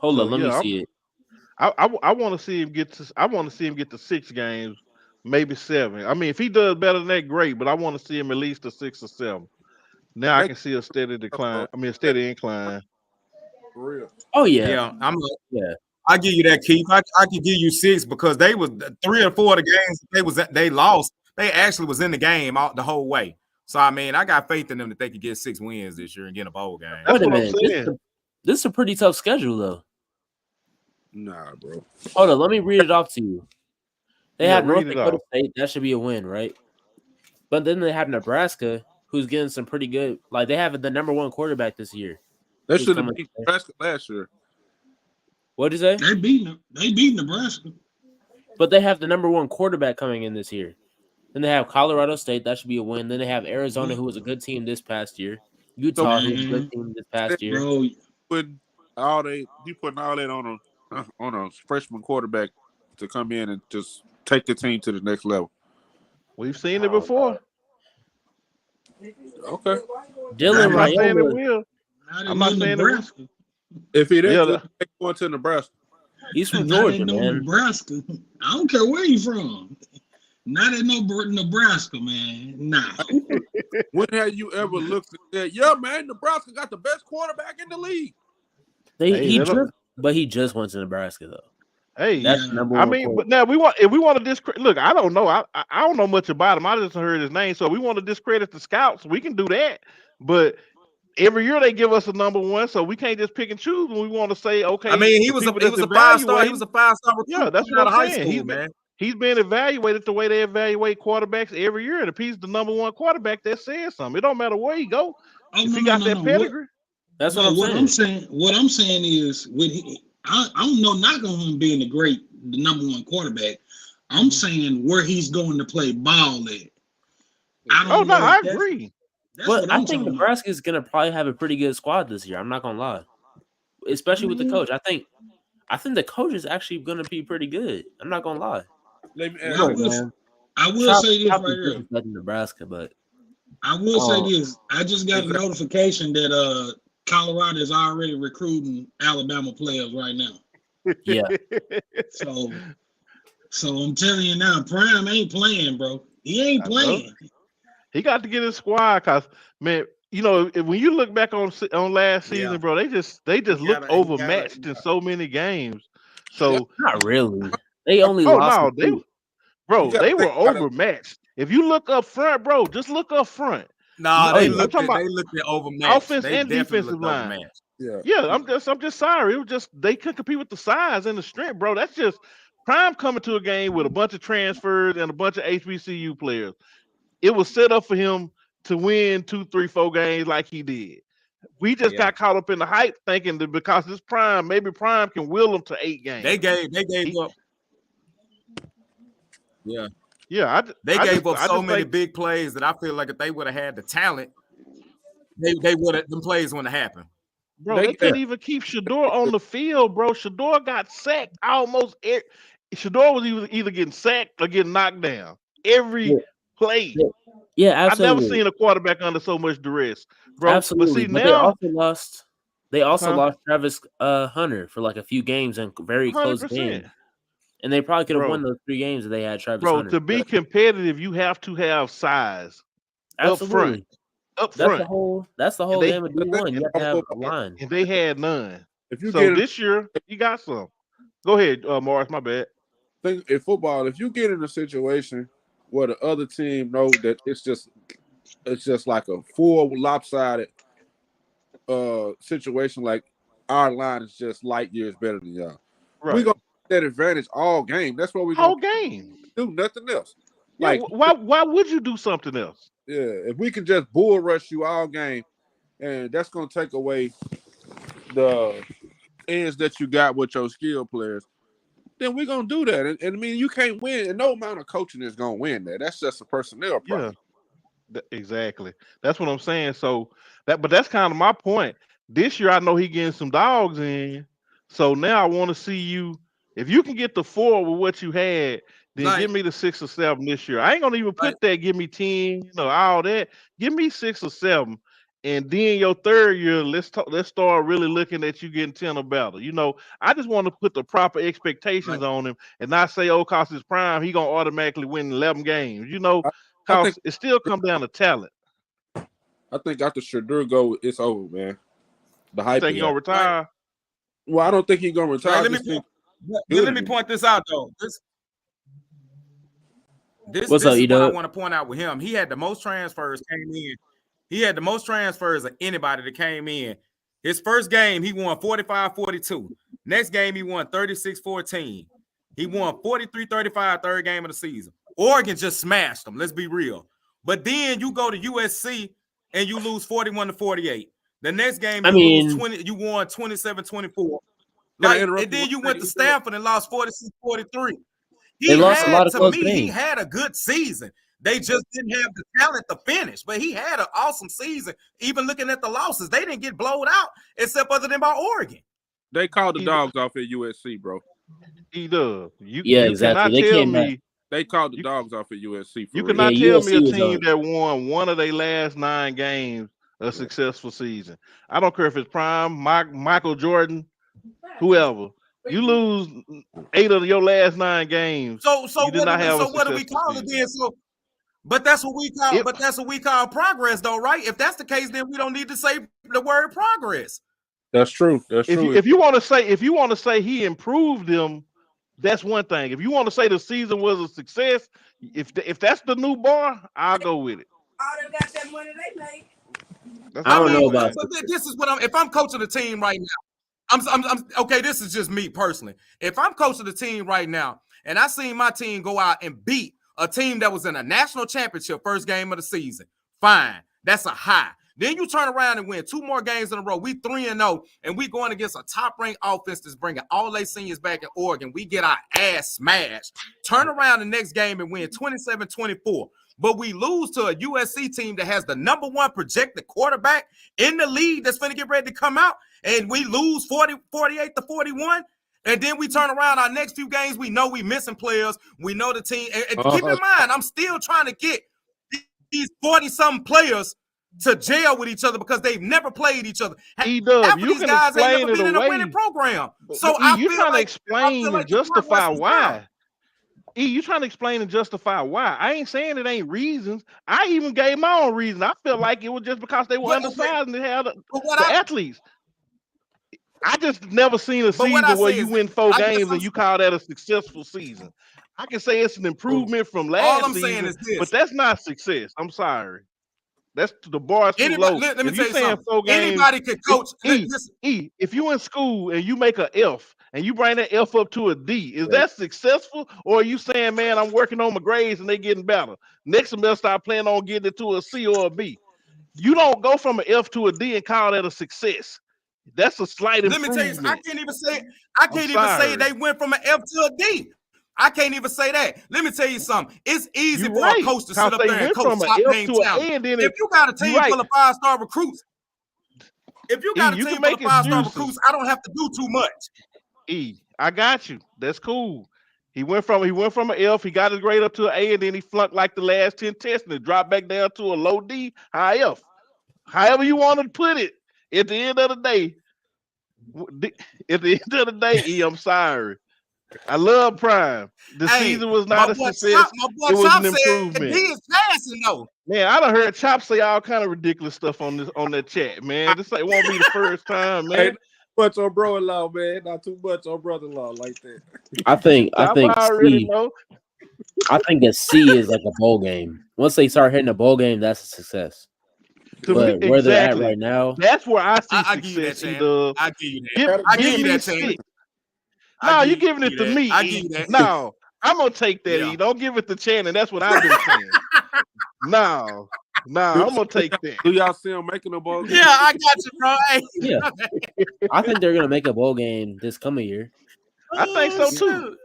Hold So on, let me yeah, see it. I want to see him get to. I want to see him get to 6 games, maybe 7. I mean, if he does better than that, great. But I want to see him at least to 6 or 7. Now I They can see a steady decline. for I mean, a steady incline. real. Oh yeah, Yeah. yeah. I give you that, Keith. I could give you 6 because they was 3 or 4 of the games they lost. They actually was in the game the whole way. So I mean, I got faith in them that they could get 6 wins this year and get a bowl game. That's Wait a what I'm minute. saying. This is a pretty tough schedule though. Nah, bro. Hold on, let me read it off to you. They Yeah, have North read it Dakota off. State. That should be a win, right? But then they have Nebraska, who's getting some pretty good. Like they have the number 1 quarterback this year. They Who's should have coming? beat Nebraska last year. What'd you say? They beat Nebraska. But they have the number 1 quarterback coming in this year. Then they have Colorado State. That should be a win. Then they have Arizona, who was a good team this past year. So Utah, who's a good Man, team this past year. bro, putting you putting all that on a freshman quarterback to come in and just take the team to the next level. We've seen it before. Okay. Dylan I'm not saying it Raiola, will. not I'm in not no saying it will. Nebraska. If he that Yeah, good, they going to Nebraska. he's from Not Georgia, in no man. Nebraska. I don't care where you from. Not in no Nebraska, man. Nah. When have you ever looked and said, "Yeah, man, Nebraska got the best quarterback in the league"? hey, He just went to Nebraska though. hey. That's Yeah. the number I 1 mean, quarterback. but now if we want to discredit. Look, I don't know. I don't know much about him. I just heard his name. So we want to discredit the scouts. We can do that. But every year they give us a number 1, so we can't just pick and choose when we want to say, I okay, mean, he the was a people he that's was a 5-star. He was evaluating. a 5-star Yeah, recruit that's coming what out I'm of high saying. school, man. He's been evaluated the way they evaluate quarterbacks every year. And if he's the number 1 quarterback, that says something. It don't matter where he go. Oh If no he no got no that no. What pedigree, That's what no I'm what I'm saying. saying is with I don't know knock on him being the number 1 quarterback. I'm saying where he's going to play ball at. I oh don't no, know I if agree. that's But what I I'm think talking about. Nebraska is gonna probably have a pretty good squad this year. I'm not gonna lie, I especially with the mean, coach. I think the coach is actually going to be pretty good. I'm not going to lie. Let me ask Well, you. I will say this right here. In Nebraska, but I will say this. I just got a notification that Colorado is already recruiting Alabama players right now. yeah. So I'm telling you now, Prime ain't playing, bro. He ain't playing. He got to get his squad because, man, you know, when you look back on last season, bro, they just look overmatched in so many games. So not really. They only lost. They were overmatched. If you look up front, bro, just look up front. No, they looked at overmatched. Offense and defensive line. Overmatched. Yeah. I'm just sorry. It was just they couldn't compete with the size and the strength, bro. That's just Prime coming to a game with a bunch of transfers and a bunch of HBCU players. It was set up for him to win 2, 3, 4 games like he did. We just got caught up in the hype thinking that because this Prime, maybe Prime can will him to 8 games. They gave up. Yeah. Yeah, they gave up so many big plays that I feel like if they would have had the talent, they would have them plays wouldn't have happened. Bro, they couldn't even keep Shador on the field, bro. Shador got sacked almost. Shador was either getting sacked or getting knocked down every play. Yeah, absolutely. I've never seen a quarterback under so much duress, bro. Absolutely. But see, now they also lost Travis Hunter for like a few games and very 100%. close games. And they probably could have won those 3 games if they had Travis Hunter. To be competitive, you have to have size. Absolutely. Up front. That's the whole game of D1. You have to have a line. And they had none. This year, you got some. Go ahead, Morris, my bad. Think in football, if you get in a situation where the other team knows that it's just like a full lopsided situation, like our line is just light years better than y'all. Right. We're gonna take that advantage all game. That's what we're whole game. Do nothing else. Like why would you do something else? Yeah, if we can just bull rush you all game, and that's gonna take away the ends that you got with your skill players, then we're gonna do that. And I mean, you can't win, and no amount of coaching is gonna win that. That's just a personnel problem. Yeah, exactly. That's what I'm saying. So but that's kind of my point. This year, I know he getting some dogs in. So now I want to see you. If you can get the 4 with what you had, then give me the 6 or 7 this year. I ain't gonna even put that. Give me 10, all that. Give me 6 or 7, and then your 3rd year, let's start really looking at you getting 10 or better. I just want to put the proper expectations on him, and not say, cause it's Prime, he gonna automatically win 11 games. Cause it still come down to talent. I think after Shador go, it's over, man. The hype. Think he gonna retire? Well, I don't think he's gonna retire. Let me point this out though. This What's up, is what I want to point out with him. He had the most transfers came in. He had the most transfers of anybody that came in. His first game, he won 45-42. Next game, he won 36-14. He won 43-35 third game of the season. Oregon just smashed them. Let's be real. But then you go to USC and you lose 41-48. The next game, you won 27-24. And then you went to Stanford and lost 46-43. He had a good season. They just didn't have the talent to finish, but he had an awesome season. Even looking at the losses, they didn't get blowed out except other than by Oregon. They called the dogs off at USC, bro. He does. Exactly. They called the dogs off at USC. You cannot tell me a team that won one of their last 9 games a successful season. I don't care if it's Prime, Michael Jordan, whoever. You lose 8 of your last 9 games. So what do we call it then? But that's what we call. But that's what we call progress, though, right? If that's the case, then we don't need to say the word progress. That's true. That's true. If you want to say he improved them, that's one thing. If you want to say the season was a success, if that's the new bar, I'll go with it. All they got that money they made. I don't know about. But this is what if I'm coaching the team right now. I'm okay. This is just me personally. If I'm coaching the team right now, and I seen my team go out and beat a team that was in a national championship first game of the season, fine. That's a high. Then you turn around and win 2 more games in a row. We 3-0, and we going against a top-ranked offense that's bringing all their seniors back in Oregon. We get our ass smashed. Turn around the next game and win 27-24. But we lose to a USC team that has the number 1 projected quarterback in the league that's going to get ready to come out, and we lose 48-41. And then we turn around our next few games. We know we missing players. We know the team. And keep in mind, I'm still trying to get these 40-something players to jail with each other because they've never played each other. E-Dub, you these can guys ain't explain never it been in a away. winning program. But So you trying to explain and justify why. You trying to explain and justify why. I ain't saying it ain't reasons. I even gave my own reason. I felt like it was just because they were undersized and they had the athletes. I just never seen a season where you win 4 games and you call that a successful season. I can say it's an improvement from last season, but that's not success. I'm sorry. That's the bar is too low. Let me if tell you you something. 4 games, anybody can coach. If you in school and you make an F and you bring that F up to a D, is that successful? Or are you saying, man, I'm working on my grades and they getting better? Next semester I plan on getting it to a C or a B. You don't go from an F to a D and call that a success. That's a slight improvement. Let me tell you, I can't even say they went from an F to a D. I can't even say that. Let me tell you something. It's easy for a coach to sit up there and coach top name talent. If you got a team full of 5-star recruits, I don't have to do too much. I got you. That's cool. He went from an F, he got his grade up to an A, and then he flunked like the last 10 tests and it dropped back down to a low D, high F. However you want to put it. At the end of the day, I'm sorry. I love Prime. The season was not a success. It was an improvement. He is passing though. Man, I done heard Chop say all kind of ridiculous stuff on that chat, man. This won't be the first time, man. Hey, much on bro-in-law, man. Not too much on brother-in-law like that. I think a C is like a bowl game. Once they start hitting a bowl game, that's a success. But where they're at right now, that's where I see success. I give you that. I give you that, Chance. No, you're giving it to me. I give you that. No, I'm gonna take that. Yeah. Don't give it to Channing. That's what I've been saying. No, I'm gonna take that. Do y'all see him making a bowl game? Yeah, I got you, bro. Hey. Yeah, I think they're gonna make a bowl game this coming year. I think so too.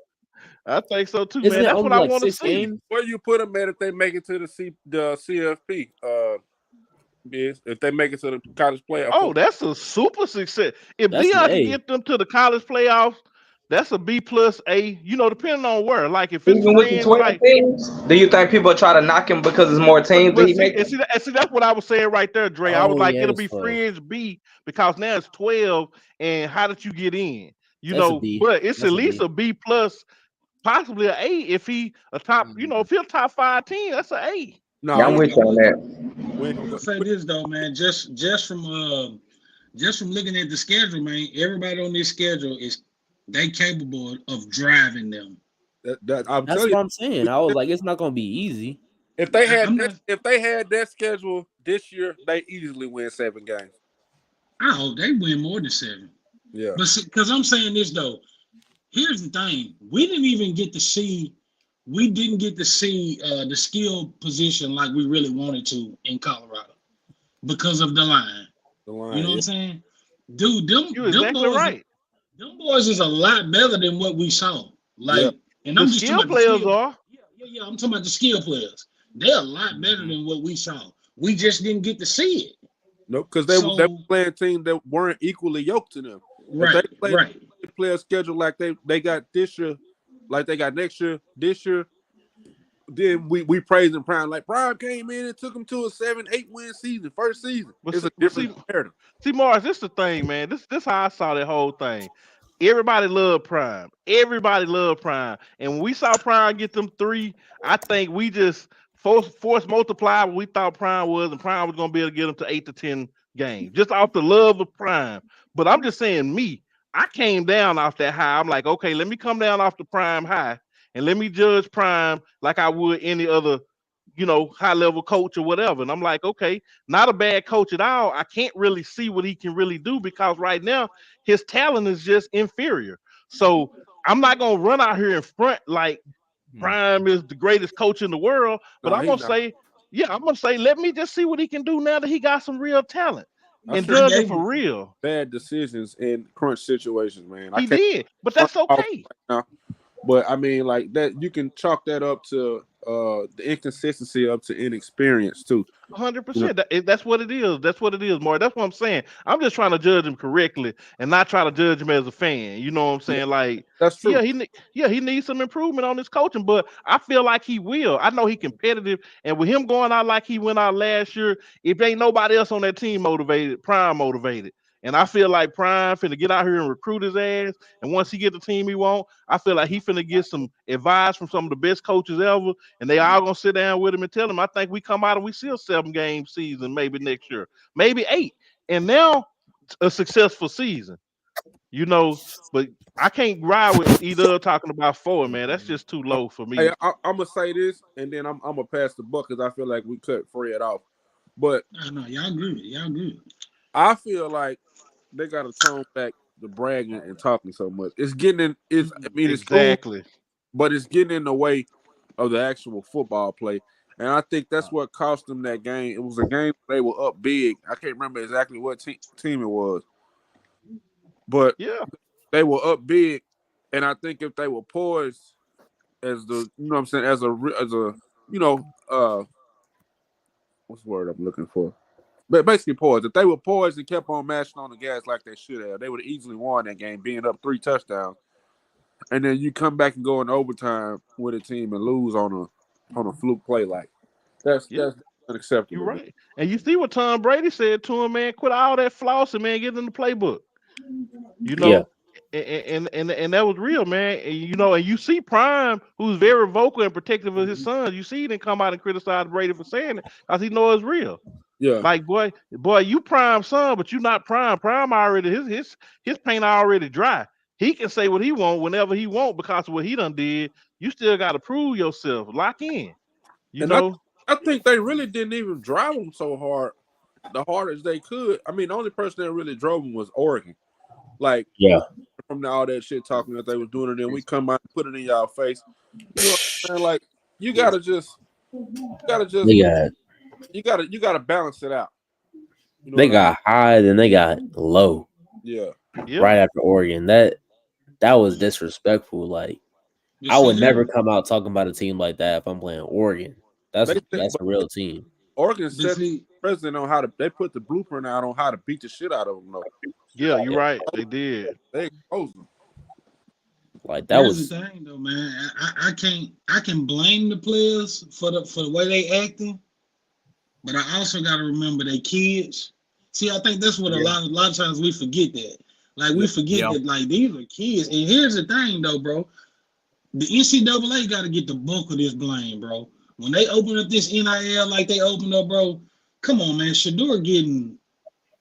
Isn't man. That's what I want to see. Games? Where you put them at if they make it to the CFP? If they make it to the college playoffs. Oh, that's a super success. If Dion can get them to the college playoffs, that's a B plus A. Depending on where. Like if it's even with the 20 teams, do you think people try to knock him because it's more teams? See, that's what I was saying right there, Dre. I was like, it'll be fringe B because now it's 12. And how did you get in? But it's at least a B plus, possibly an A. If he a top, if he's a top 5 team, that's an A. No, I'm with you on that. I'm gonna say this though, man. Just from looking at the schedule, man, everybody on this schedule they capable of driving them. That's what I'm saying. I was like, it's not gonna be easy. If they had that schedule this year, they easily win 7 games. I hope they win more than 7. Yeah, but because I'm saying this though, here's the thing: we didn't get to see the skill position like we really wanted to in Colorado because of the line. You know what I'm saying? Dude, them boys is a lot better than what we saw. And I'm just skill players are. Yeah, I'm talking about the skill players. They're a lot better than what we saw. We just didn't get to see it. No, because they were playing teams that weren't equally yoked to them. Right, they play a schedule like they got this year, like they got next year, this year. Then we praising Prime. Like Prime came in and took them to a 7-8 win season, first season. It's a different narrative. See, Morris, this is the thing, man. This how I saw that whole thing. Everybody loved Prime. And when we saw Prime get them 3, I think we just force multiply what we thought Prime was, and Prime was gonna be able to get them to 8 to 10 games, just off the love of Prime. But I'm just saying, I came down off that high. I'm like, okay, let me come down off the Prime high. And let me judge Prime like I would any other, high-level coach or whatever. And I'm like, okay, not a bad coach at all. I can't really see what he can really do because right now his talent is just inferior. So I'm not going to run out here in front like Prime is the greatest coach in the world. But I'm going to say, let me just see what he can do now that he got some real talent. And judge him for real. Bad decisions in crunch situations, man. He did, but that's okay. But I mean, like that, you can chalk that up to the inconsistency up to inexperience too. You know, 100%. That's what it is. That's what it is, Mark. That's what I'm saying. I'm just trying to judge him correctly and not try to judge him as a fan. You know what I'm yeah, saying? Like, that's yeah, true. he needs some improvement on his coaching, but I feel like he will. I know he competitive, and with him going out like he went out last year, if ain't nobody else on that team motivated, Prime motivated. And I feel like Prime finna get out here and recruit his ass. And once he get the team he want, I feel like he finna get some advice from some of the best coaches ever, and they all gonna sit down with him and tell him, I think we come out and we see a 7-game season maybe next year, maybe 8, and now a successful season, you know. But I can't ride with either talking about 4, man. That's just too low for Hey, me. I'm gonna say this, and then I'm gonna pass the buck because I feel like we cut Fred off. But I know y'all good. Y'all good. I feel like they got to tone back the bragging and talking so much. It's getting in. It's I mean it's cool, Exactly. but it's getting in the way of the actual football play. And I think that's what cost them that game. It was a game they were up big. I can't remember exactly what team it was, but Yeah. they were up big. And I think if they were poised as the, you know what I'm saying, as a, you know, what's the word I'm looking for? But basically poised. If they were poised and kept on mashing on the gas like they should have, they would have easily won that game, being up 3 touchdowns. And then you come back and go in overtime with a team and lose on a fluke play like that's Yeah. You're unacceptable, man. right. And you see what Tom Brady said to him, man. Quit all that flossing, man. Get in the playbook. You Yeah. know, and that was real, man. And you know, and you see Prime, who's very vocal and protective of his son. You see, he didn't come out and criticize Brady for saying it because he knows it's real. Yeah. Like, boy, you Prime son, but you not Prime. Prime already his paint already dry. He can say what he want whenever he want because of what he done did. You still got to prove yourself. Lock in. You And know. I think they really didn't even drive them so hard, the hardest they could. I mean, the only person that really drove them was Oregon. Like Yeah. from all that shit talking that they was doing, and then we come out and put it in y'all face. You know what I'm saying? Like you gotta just They got you gotta balance it out. You know they what I mean? got high, then they got low Yeah. Yeah. right after Oregon. That was disrespectful. Like But I see, would never look, come out talking about a team like that if I'm playing Oregon. That's They said, that's but a real team. Oregon but set the see, president on how to. They put the blueprint out on how to beat the shit out of them. Though Yeah, you're Yeah. right. They did. they exposed them. Like that here's was the thing, though, man. I can blame the players for the way they acting, but I also got to remember they kids. See, I think that's what a lot of times we forget that. Like we Yeah. forget that like these are kids. And here's the thing, though, bro. The NCAA got to get the bulk of this blame, bro. When they open up this NIL like they opened up, bro. Come on, man. Shador getting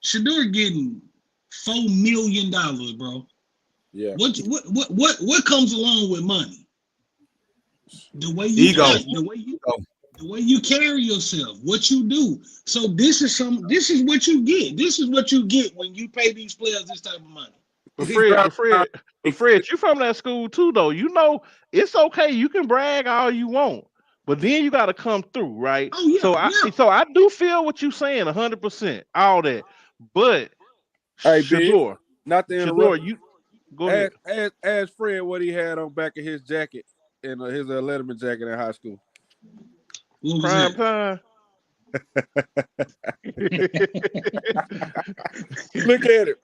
$4 million, bro. Yeah. What comes along with money? The way you Ego. act, the way you carry yourself, what you do. So this is what you get. This is what you get when you pay these players this type of money. But He Fred, grabbed but Fred, but Fred, you from that school too, though. You know it's okay. You can brag all you want, but then you got to come through, right? Oh yeah, yeah. So I do feel what you saying, 100%, all that. But Hey, big. Shador, Not to interrupt. you go ahead. Ask Fred what he had on back of his jacket and his Letterman jacket in high school. What was Prime that? time. Look at it.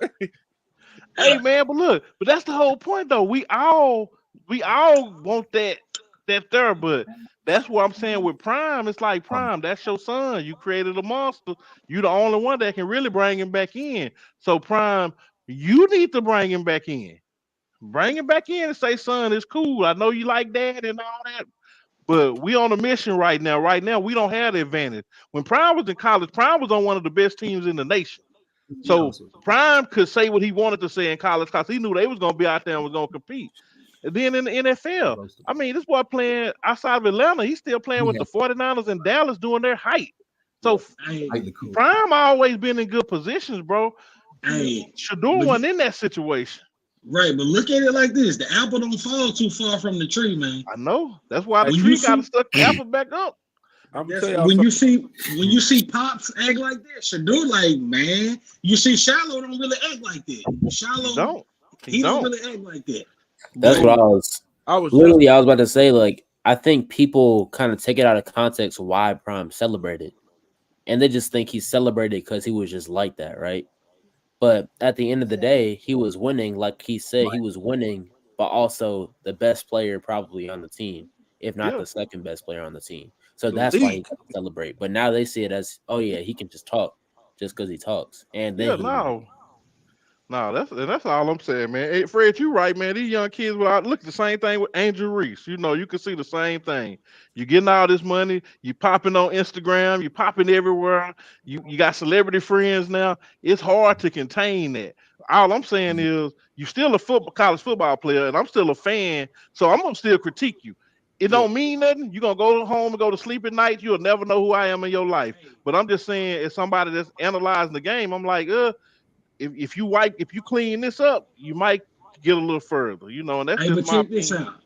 Hey man, but that's the whole point though. We all want that there, but that's what I'm saying with Prime. It's like Prime, that's your son. You created a monster. You the only one that can really bring him back in. So Prime, you need to bring him back in. Bring him back in and say, son, it's cool. I know you like dad and all that, but we on a mission right now. Right now, we don't have the advantage. When Prime was in college, Prime was on one of the best teams in the nation. So Prime could say what he wanted to say in college because he knew they was gonna be out there and was gonna compete. And then in the NFL, I mean, this boy playing outside of Atlanta, he's still playing with the 49ers in Dallas doing their height. So Hey, Prime always been in good positions, bro. hey, Shador but wasn't in that situation. right, but look at it like this: the apple don't fall too far from the tree, man. I know. That's why the When tree you got to see, stuck the apple back up. I'm gonna that's, tell y'all when something. you see Pops act like that, Shador like, man. You see Shallow don't really act like that. He Shallow, don't. he don't really act like that. that's But what I was I was Literally, I was about to say, like, I think people kind of take it out of context why Prime celebrated, and they just think he celebrated because he was just like that, right? But at the end of the day, he was winning, like he said, he was winning, but also the best player probably on the team, if not Yeah, the second best player on the team. So the that's why he league. got to celebrate. But now they see it as, oh yeah, he can just talk just because he talks, and then yeah, he won. no, that's all I'm saying, man. Hey, Fred, you right, man. These young kids, look at the same thing with Angel Reese. You know, you can see the same thing. You getting all this money, you popping on Instagram, you popping everywhere. You got celebrity friends now. It's hard to contain that. All I'm saying is, you still a college football player, and I'm still a fan, so I'm gonna still critique you. It Yeah. don't mean nothing. You're gonna go home and go to sleep at night. You'll never know who I am in your life. But I'm just saying, as somebody that's analyzing the game, I'm like, if you clean this up, you might get a little further, and that's Hey, just but my check this opinion. out.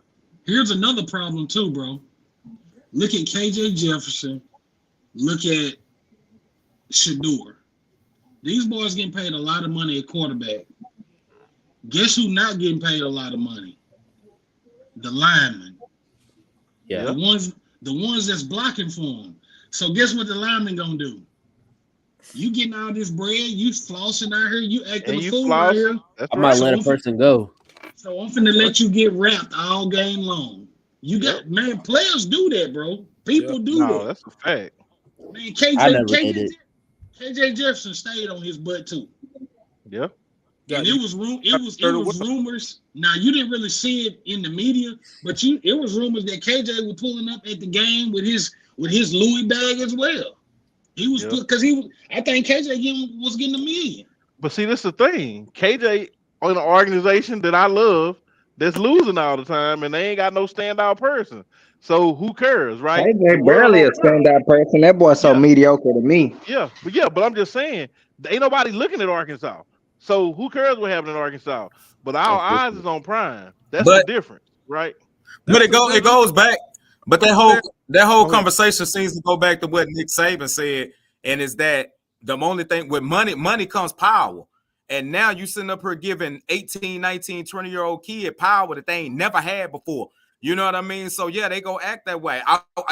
Here's another problem too, bro. Look at KJ Jefferson. Look at Shador. These boys getting paid a lot of money at quarterback. Guess who not getting paid a lot of money? The linemen. Yeah. Yeah. The ones that's blocking for them. So guess what the linemen gonna do? You getting all this bread, you flossing out here, you acting And a you fool out here. flossing. That's I might right. let a person go. So I'm finna let you get wrapped all game long. You Yep. got man, players do that, bro. People do No, that. that's a fact. Man, I never did it. KJ Jefferson stayed on his butt too. Yeah. And You it was started with rumors. Now you didn't really see it in the media, but it was rumors that KJ was pulling up at the game with his Louis bag as well. He was Yeah. because I think KJ was getting $1 million. But see, this is the thing. KJ on an organization that I love that's losing all the time, and they ain't got no standout person. So who cares, right? The KJ world barely a don't care. standout person. That boy so Yeah, mediocre to me. but I'm just saying, ain't nobody looking at Arkansas. So who cares what happened in Arkansas? But our That's eyes different. is on Prime. That's the But difference, right? that's a it that's goes back. But that that whole Go ahead. conversation seems to go back to what Nick Saban said, and is that the only thing with money comes power. And now you sitting up here giving 18, 19, 20-year-old kid power that they ain't never had before. You know what I mean? So yeah, they go act that way.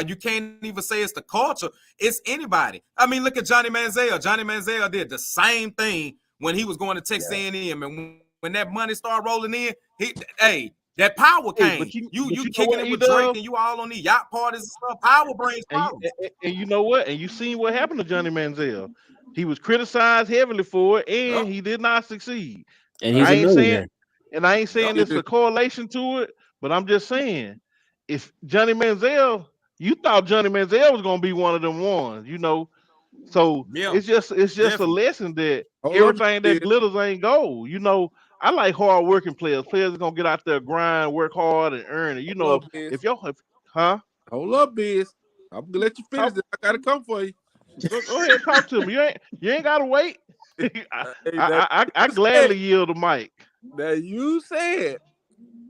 You can't even say it's the culture. It's anybody. I mean, look at Johnny Manziel. Johnny Manziel did the same thing when he was going to Texas A&M, and when that money started rolling in, that power Hey, came. but you You know kicking what it he with Drake does, and you all on the yacht parties and stuff. Power brings and power. you know what, and you seen what happened to Johnny Manziel. He was criticized heavily for it, Yep. and he did not succeed. And he's I a ain't saying, millionaire. Yep. it's a correlation to it, but I'm just saying, if Johnny Manziel, you thought Johnny Manziel was gonna be one of them ones, So Yeah. it's just a Definitely. lesson that hold up, everything that Biz. glitters ain't gold. I like hard working players. Players are gonna get out there, grind, work hard, and earn it. Hold up, Biz. If y'all, huh? Hold up, Biz. I'm gonna let you finish Talk. this. I gotta come for you. Go ahead, talk to me. You ain't gotta wait. I, Hey, I you said, gladly yield the mic. you said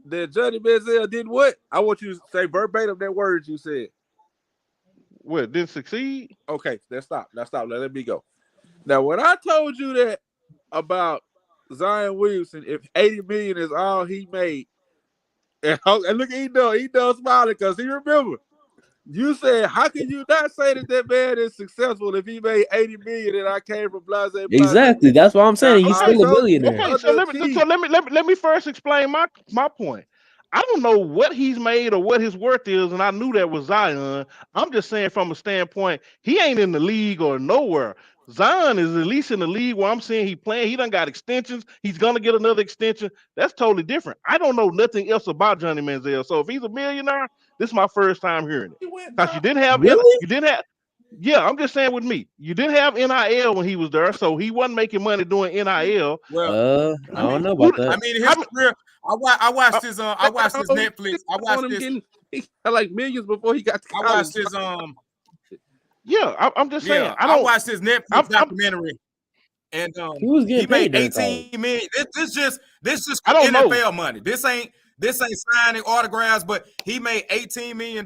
that Johnny Manziel did what? I want you to say verbatim that words you said. What, didn't succeed? Okay, let's stop. Now stop. Let me go. Now, when I told you that about Zion Williamson, if 80 million is all he made, and look, he done smiling because he remember. You said, how can you not say that man is successful if he made 80 million and I came from blase blase? Exactly. That's why I'm Now saying he's I still a told you the millionaire. Okay, so other so team. let me first explain my point. I don't know what he's made or what his worth is, and I knew that was Zion. I'm just saying from a standpoint, he ain't in the league or nowhere. Zion is at least in the league where I'm saying he playing. He done got extensions. He's gonna get another extension. That's totally different. I don't know nothing else about Johnny Manziel. So if he's a millionaire, this is my first time hearing it. He went Cause you top. didn't have Really? you didn't have yeah, I'm just saying with me. You didn't have NIL when he was there, so he wasn't making money doing NIL. Well, I I don't mean, know about I that. mean his How many, career. I watched his I watched his He Netflix. I on watched him this. getting he got like millions before he got to I college. watched his yeah, I'm just saying. yeah. I watched his Netflix I'm documentary, and He was he getting made paid during college. 18 million. This just I don't know. NFL money. This ain't signing autographs, but he made $18 million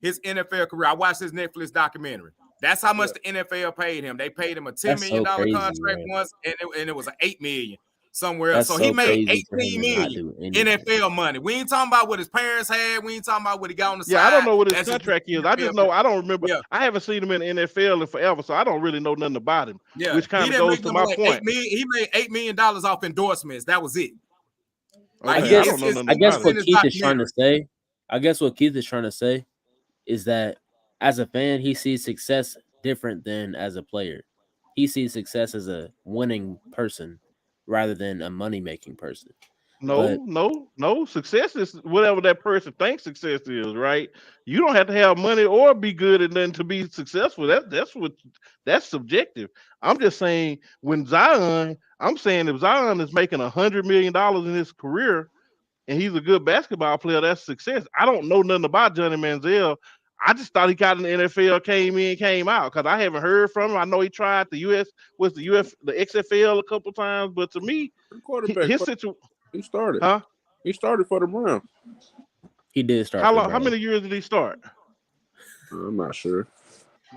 his NFL career. I watched his Netflix documentary. That's how much Yeah. the NFL paid him. They paid him a $10 That's million so crazy, contract bro. once, and it was an $8 million. somewhere else. That's So he so made crazy for him 18 to not million do anything. NFL money. We ain't talking about what his parents had. We ain't talking about what he got on the Yeah, side. I don't know what his That's just contract is. I just NFL know money. I don't remember. Yeah, I haven't seen him in the NFL in forever, so I don't really know nothing about him. yeah. Which He kind of didn't goes make to number my like point. 8 million. He made $8 million off endorsements. That was it. Like Okay, I don't it's, know it's, nothing I guess about it's him. in what his Keith is trying to documentary. say, is that as a fan, he sees success different than as a player. He sees success as a winning person rather than a money making person. But No. Success is whatever that person thinks success is, right? You don't have to have money or be good and then to be successful. That's subjective. I'm just saying I'm saying if Zion is making $100 million in his career and he's a good basketball player, that's success. I don't know nothing about Johnny Manziel. I just thought he got in the NFL, came in, came out, because I haven't heard from him. I know he tried the the XFL a couple times, but to me, The quarterback, his situation, he started. huh? He started for the Browns. he did start How for the long? How Browns. many years did he start? I'm not sure.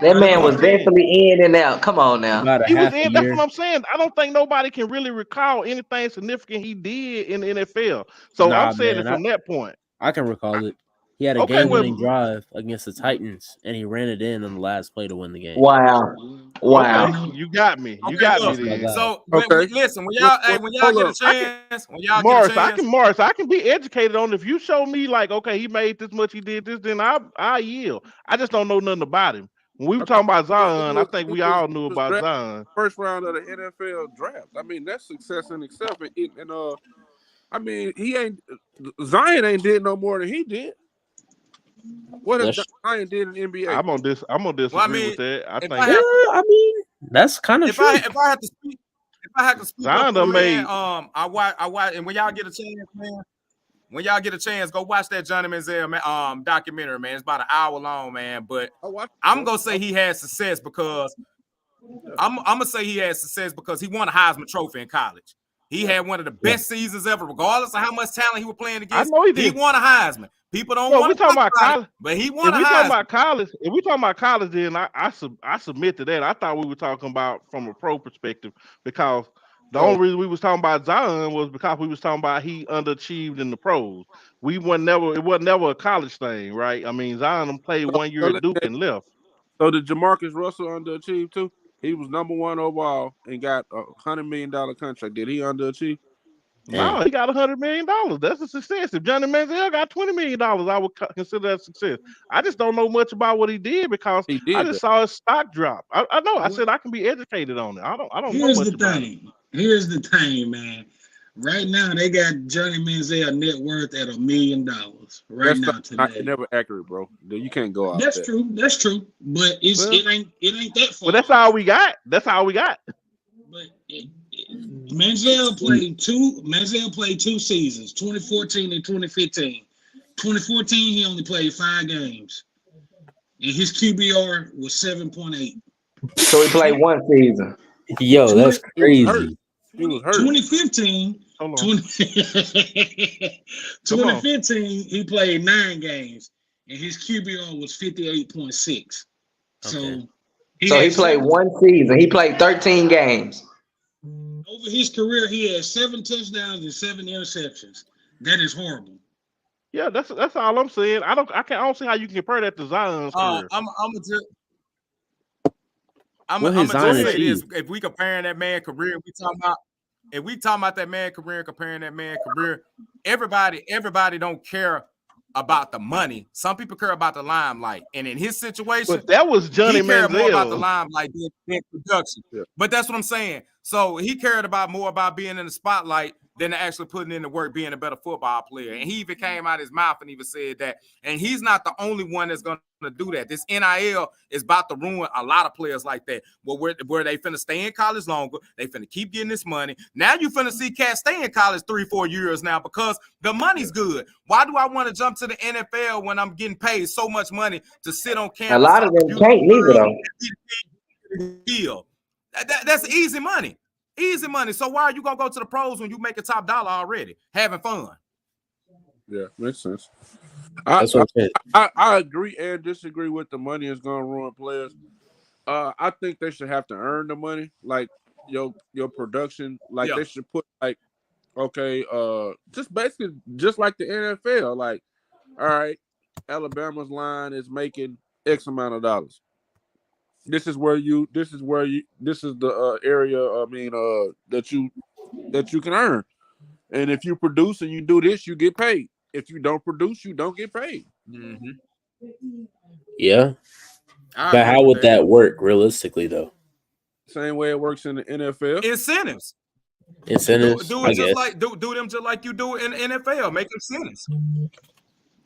That That's man what I'm was saying. definitely in and out. Come on now. About a He was half a in. That's what year. I'm saying. I don't think nobody can really recall anything significant he did in the NFL. So I'm Nah, saying it man, from that point. I can recall it. He had a Okay, game-winning well, drive against the Titans, and he ran it in on the last play to win the game. Wow. okay, Wow. you got me. You Okay, got me look. That's what I then. got. So Okay. listen, when Well, y'all hold get a up. chance, when y'all get a chance, Morris, I can be educated on. If you show me like, okay, he made this much, he did this, then I yield. I just don't know nothing about him. When we were Okay. talking about Well, Zion, I think we all knew he was about drafted Zion. first round of the NFL draft. I mean, that's success in itself. And I mean, Zion ain't did no more than he did. What has That's Zion did in the NBA? I'm gonna well, I disagree mean, with that. I if I think have to, I mean, that's kind of if I true. if I have to speak, if I have to speak up Zion for the done man, made. I watch, and when y'all get a chance, man, when y'all get a chance, go watch that Johnny Manziel documentary, man. It's about an hour long, man. But I watched it, I'm bro. gonna say he had success because I'm gonna say he had success because he won a Heisman Trophy in college. He had one of the Yeah. best seasons ever, regardless of how much talent he was playing I against. know he He did. won a Heisman. People don't Well, want we to talking talk about about it, college. but he won If a we talking Heisman. about college, then I submit to that. I thought we were talking about from a pro perspective because the So, only reason we was talking about Zion was because we was talking about he underachieved in the pros. It wasn't never a college thing, right? I mean, Zion played so, 1 year so, at Duke and left. so did Jamarcus Russell underachieve too? He was number one overall and got $100 million contract. Did he underachieve? Damn. No, he got $100 million. That's a success. If Johnny Manziel got $20 million, I would consider that success. I just don't know much about what he did because He I did just that. saw his stock drop. I know. I Well, said I can be educated on it. I don't know here's the much about it. thing. Here's the thing, man. Right now, they got Johnny Manziel net worth at $1 million. Right That's now, not today. never accurate, bro. You can't go off That's that. true. That's true. But Well, it ain't that well, far that's off. all we got. That's all we got. But Manziel played 2 seasons, 2014 and 2015. 2014, he only played 5 games, and his QBR was 7.8. So he played one season. Yo, 20, that's He was hurt. crazy. He was hurt. 2015, Hold on. 2015, he played 9 games, and his QBR was 58.6. So Okay. So he had played 7 one season. He played 13 games. over his career. He had 7 touchdowns and 7 interceptions. That is horrible. Yeah, that's all I'm saying. I don't see how you can compare that to Zion's career. I'm What his gonna Go just Zion say ahead. this: achieve? if we comparing that man career, if we talking about that man career and comparing that man career, everybody don't care about the money. Some people care about the limelight, and in his situation, But that was Johnny he cared more about the Manziel. limelight than production. Yeah. But that's what I'm saying. So he cared more about being in the spotlight than actually putting in the work, being a better football player. And he even came out his mouth and even said that. And he's not the only one that's going to do that. This NIL is about to ruin a lot of players like that. Well, where they finna stay in college longer, they finna keep getting this money. Now you finna see cats stay in college 3-4 years now because the money's good. Why do I want to jump to the NFL when I'm getting paid so much money to sit on A campus lot on of a them beautiful can't neither girl though. and deal? That's easy money. Easy money. So why are you gonna go to the pros when you make a top dollar already? Having fun. Yeah, makes sense. That's what I'm saying. I agree and disagree with the money is going to ruin players. I think they should have to earn the money, like your production. Like Yeah. they should put like Okay, just basically just like the NFL. Like, all right, Alabama's line is making X amount of dollars. This is where you. This is where you. This is the area. I mean, that you can earn. And if you produce and you do this, you get paid. If you don't produce, you don't get paid. Mm-hmm. Yeah, I but agree how with would that. that work realistically, though? Same way it works in the NFL. Incentives. Incentives, Do I it just guess. like do them just like you do it in the NFL. Make incentives.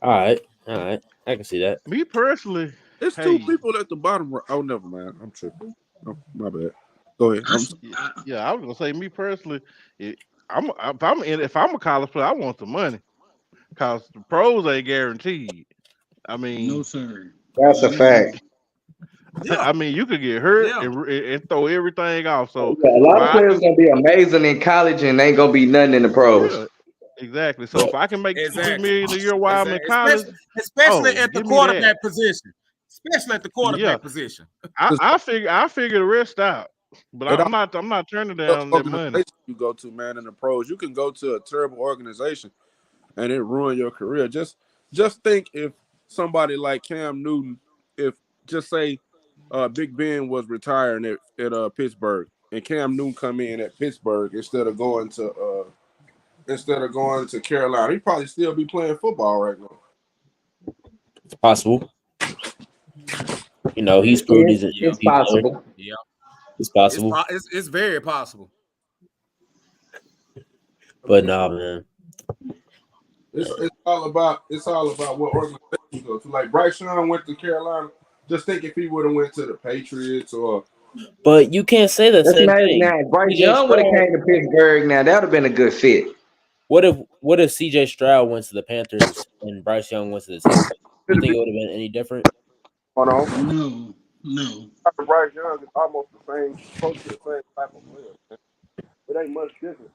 All right, I can see that. Me personally, It's two hey, people at the bottom. Oh, never mind. I'm tripping. Oh, my bad. Go ahead. I, yeah, I was gonna say me personally, it, if I'm a college player, I want the money because the pros ain't guaranteed. I no mean, sir. That's a Not at all. fact. Yeah, I mean, you could get hurt yeah. and throw everything off. So Yeah, a if lot of I players can, gonna be amazing in college and ain't gonna be nothing in the pros. yeah, exactly. So Yeah. if I can make 2-3 Exactly. million a year while I'm in Exactly. college, Especially oh, at the give me that. quarterback position. Especially at the Yeah, quarterback position. I figure the rest out. But It all I'm not turning the down that money. organization you go to, man, in the pros. You can go to a terrible organization and it ruin your career. Just think if somebody like Cam Newton, if just say Big Ben was retiring at Pittsburgh and Cam Newton come in at Pittsburgh instead of going to Carolina, he'd probably still be playing football right now. It's possible. You know, he's It's, proved it's, he's an it's MVP player. possible. Yeah. It's possible, It's very possible. but nah, man. It's all about what organization you go to. Like Bryce Young went to Carolina. Just think if he would have went to the Patriots or But you can't say the That's same amazing. thing. Now, if Bryce CJ Young would have Stroud. came to Pittsburgh. Now that would have been a good fit. What if CJ Stroud went to the Panthers and Bryce Young went to the Texans? You it'd think be it would have been any different? on on. No. Bryce Young is almost the same, close to the same type of player. Man. It ain't much different.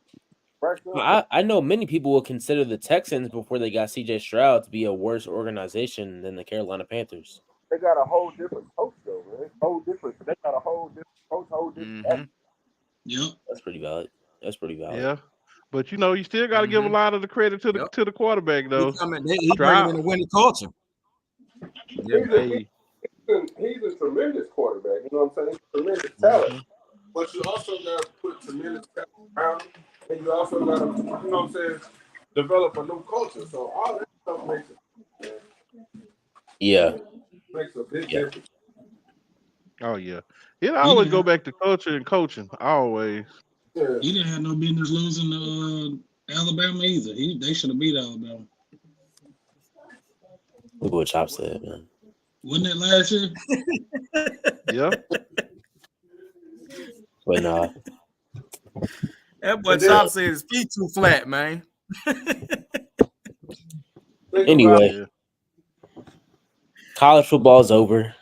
Bryce Young, I know many people would consider the Texans before they got CJ Stroud to be a worse organization than the Carolina Panthers. they got a whole different coach though, man. Whole different. They got a whole different coach, whole different. Mm-hmm. Yep. That's pretty valid. That's pretty valid. Yeah, but you still got to give a Mm-hmm. lot of the credit to the Yep. to the quarterback though. He bringing in Stroud, a winning culture. Yeah. hey, He's a tremendous quarterback. You know what I'm saying? Tremendous talent. hmm But you also got to put tremendous talent around him, and you also got to, you know what I'm saying, develop a new culture. So all that stuff Yeah. makes a big Yeah. difference. oh yeah, it He always didn't go have, back to culture and coaching. Always. Yeah. he didn't have no business losing to Alabama either. They should have beat Alabama. Look what Chop said, man. Wasn't that last year? Yeah. But nah. That boy Chop said his feet too flat, man. Anyway, Yeah. college football is over.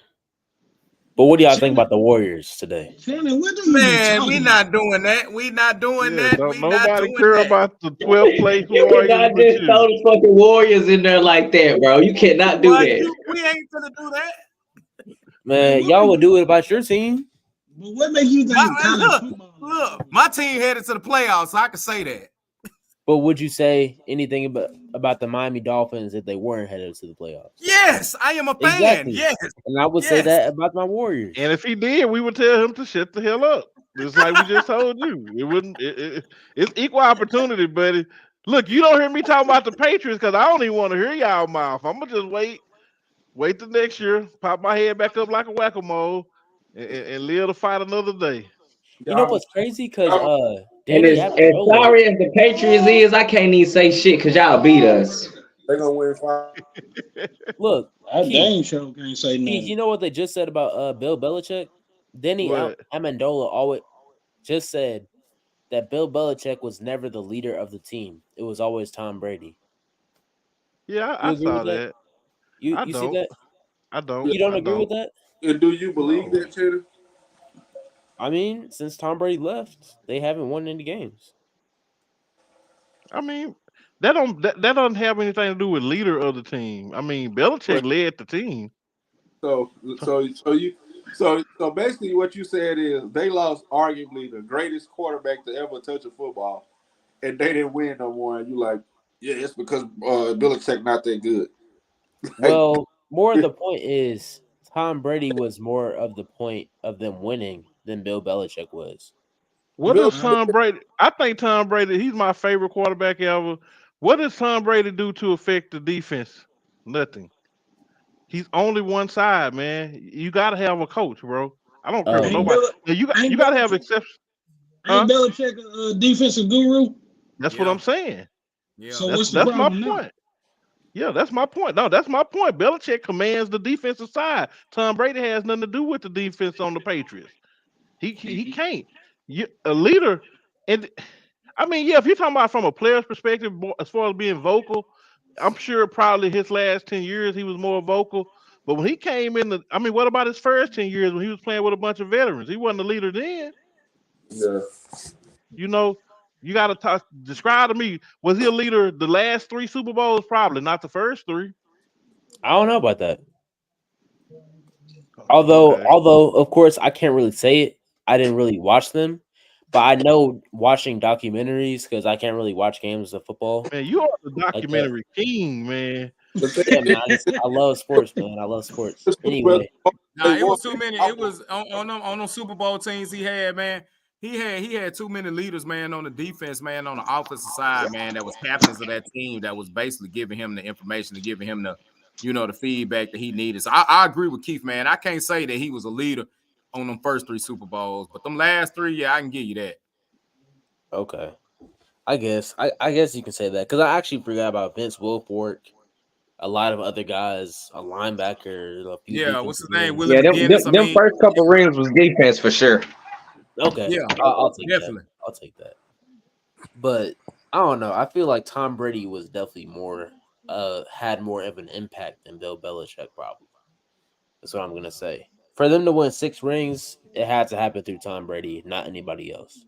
But what do y'all think about the Warriors today? Shannon, what are you Man, talking we about? not doing that. We not doing Yeah. that. Don't We not nobody doing care that. about the 12th place You Warriors cannot but just throw you. the fucking Warriors in there like that, bro. You cannot do Boy, that. we ain't gonna do that. Man, What y'all make would do it about your team. what make you think college football? Look, my team headed to the playoffs, so I can say that. But would you say anything about the Miami Dolphins if they weren't headed to the playoffs? Yes, I am a fan. Exactly. Yes, And I would say yes. that about my Warriors. And if he did, we would tell him to shut the hell up. Just like we just told you. It wouldn't. It's equal opportunity, buddy. Look, you don't hear me talking about the Patriots because I don't even want to hear y'all mouth. I'm gonna just wait the next year, pop my head back up like a whack-a-mole, and live to fight another day. You know what's crazy? Because And Danny as Amendola, sorry as the Patriots is, I can't even say shit because y'all beat us. They're gonna win 5. look, I Keith, dang sure can't say Keith, nothing. you know what they just said about Bill Belichick? Danny What? Amendola always just said that Bill Belichick was never the leader of the team. It was always Tom Brady. Yeah, You I agree saw with that? that. You I you see don't. that? I don't. You don't I agree with don't. that? And do you believe No. that, Cheddar? I mean, since Tom Brady left, they haven't won any games. I mean, that doesn't have anything to do with leader of the team. I mean, Belichick led the team. So so basically what you said is they lost arguably the greatest quarterback to ever touch a football and they didn't win no more. And you like, yeah, it's because Belichick not that good. Well, more of the point is Tom Brady was more of the point of them winning than Bill Belichick was. What Bill, does Tom Brady? I think Tom Brady. He's my favorite quarterback ever. What does Tom Brady do to affect the defense? Nothing. He's only one side, man. You got to have a coach, bro. I don't care what Okay. nobody. Now, you Ain't got to have Belichick, exceptions, ain't huh? Belichick a defensive guru? That's what Yeah, I'm saying. yeah. So That's what's the that's my problem now? point. Yeah, that's my point. No, that's my point. Belichick commands the defensive side. Tom Brady has nothing to do with the defense on the Patriots. He can't. A leader, and I mean, yeah, if you're talking about from a player's perspective, as far as being vocal, I'm sure probably his last 10 years he was more vocal. But when he came in, I mean, what about his first 10 years when he was playing with a bunch of veterans? He wasn't a leader then. yeah, You know, you got to describe to me, was he a leader the last three Super Bowls? Probably not the first three. I don't know about that. Okay. Although of course I can't really say it. I didn't really watch them, but I know watching documentaries because I can't really watch games of football Man, you are the like that. documentary king, man. the thing Yeah, man. is, I love sports, man. I love sports. the Super Bowl, Anyway, they Nah, it won. was too many. It was on them Super Bowl teams he had, man. He had too many leaders, man, on the defense, man, on the offensive side, man, that was captains of that team that was basically giving him the information and giving him the feedback that he needed. So I agree with Keith, man. I can't say that he was a leader on them first three Super Bowls, but them last three, yeah, I can give you that. okay. I guess you can say that because I actually forgot about Vince Wilfork, a lot of other guys, a linebacker, a few Yeah, what's defensive his name? men. Willie Yeah, them, McGinnis. them, I them mean, first couple rings was defense for sure. Okay, yeah, I'll take that. definitely. I'll take that. But I don't know. I feel like Tom Brady was definitely more had more of an impact than Bill Belichick probably. That's what I'm gonna say. For them to win 6 rings, it had to happen through Tom Brady, not anybody else.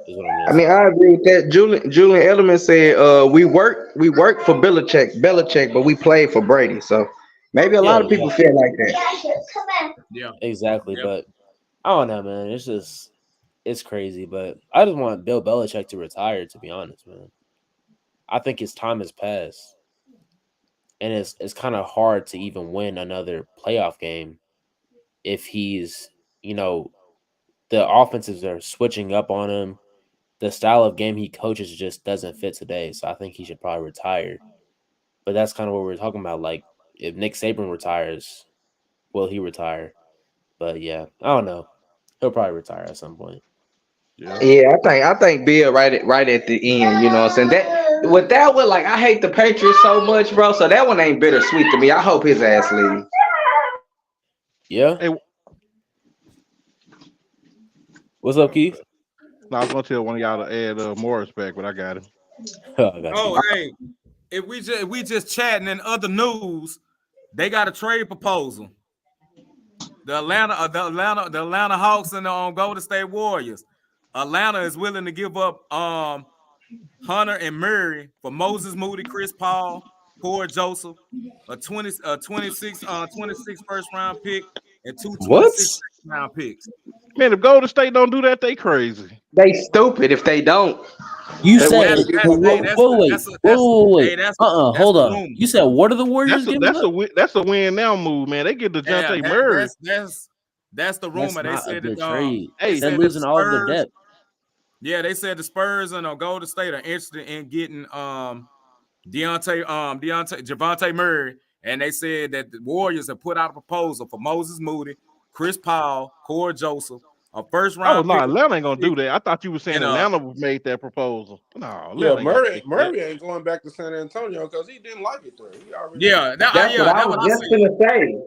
Is what I'm gonna I mean, say. I agree with that. Julian Edelman said, we work for Belichick, but we played for Brady." So maybe a Yeah, lot of people feel like that. Yeah, exactly. yeah. But I don't know, man. It's crazy. But I just want Bill Belichick to retire. To be honest, man, I think his time has passed, and it's kind of hard to even win another playoff game if he's the offenses are switching up on him. The style of game he coaches just doesn't fit today. So I think he should probably retire. But that's kind of what we're talking about. Like, if Nick Saban retires, will he retire? But yeah, I don't know. He'll probably retire at some point. Yeah. Yeah, I think Bill right at the end. You know what I'm saying? That one, like, I hate the Patriots so much, bro. So that one ain't bittersweet to me. I hope his ass leaves. Yeah. Hey, What's up, Keith? no, I was gonna tell one of y'all to add Morris back, but I got him. I got Oh, you. hey, if we just chatting in other news, they got a trade proposal. The Atlanta Hawks and the Golden State Warriors. Atlanta is willing to give up Hunter and Murray for Moses Moody, Chris Paul, Corey Joseph, a 26 first round pick, and two What? 26 second round picks. Man, if Golden State don't do that, they crazy. They stupid if they don't. You They said, want That's to get that's hey, more. that's wait. that's that's Hold the on. rumor. You said, what are the Warriors That's a giving that's up? that's a win now move, man. They get Yeah, Dejounte Murray. that's the That's rumor. They not a said good that trade. they Hey, They're said that the losing all of their Spurs. depth. Yeah, they said the Spurs and Golden State are interested in getting Javante Murray, and they said that the Warriors have put out a proposal for Moses Moody, Chris Paul, Corey Joseph, a first oh round no, pick, Atlanta ain't gonna do that. I thought you were saying and Atlanta made that proposal. No, Yeah, Atlanta ain't gonna Murray take that. Murray ain't going back to San Antonio because he didn't like it there. He already knew. yeah, That's what I what was I just said. gonna say.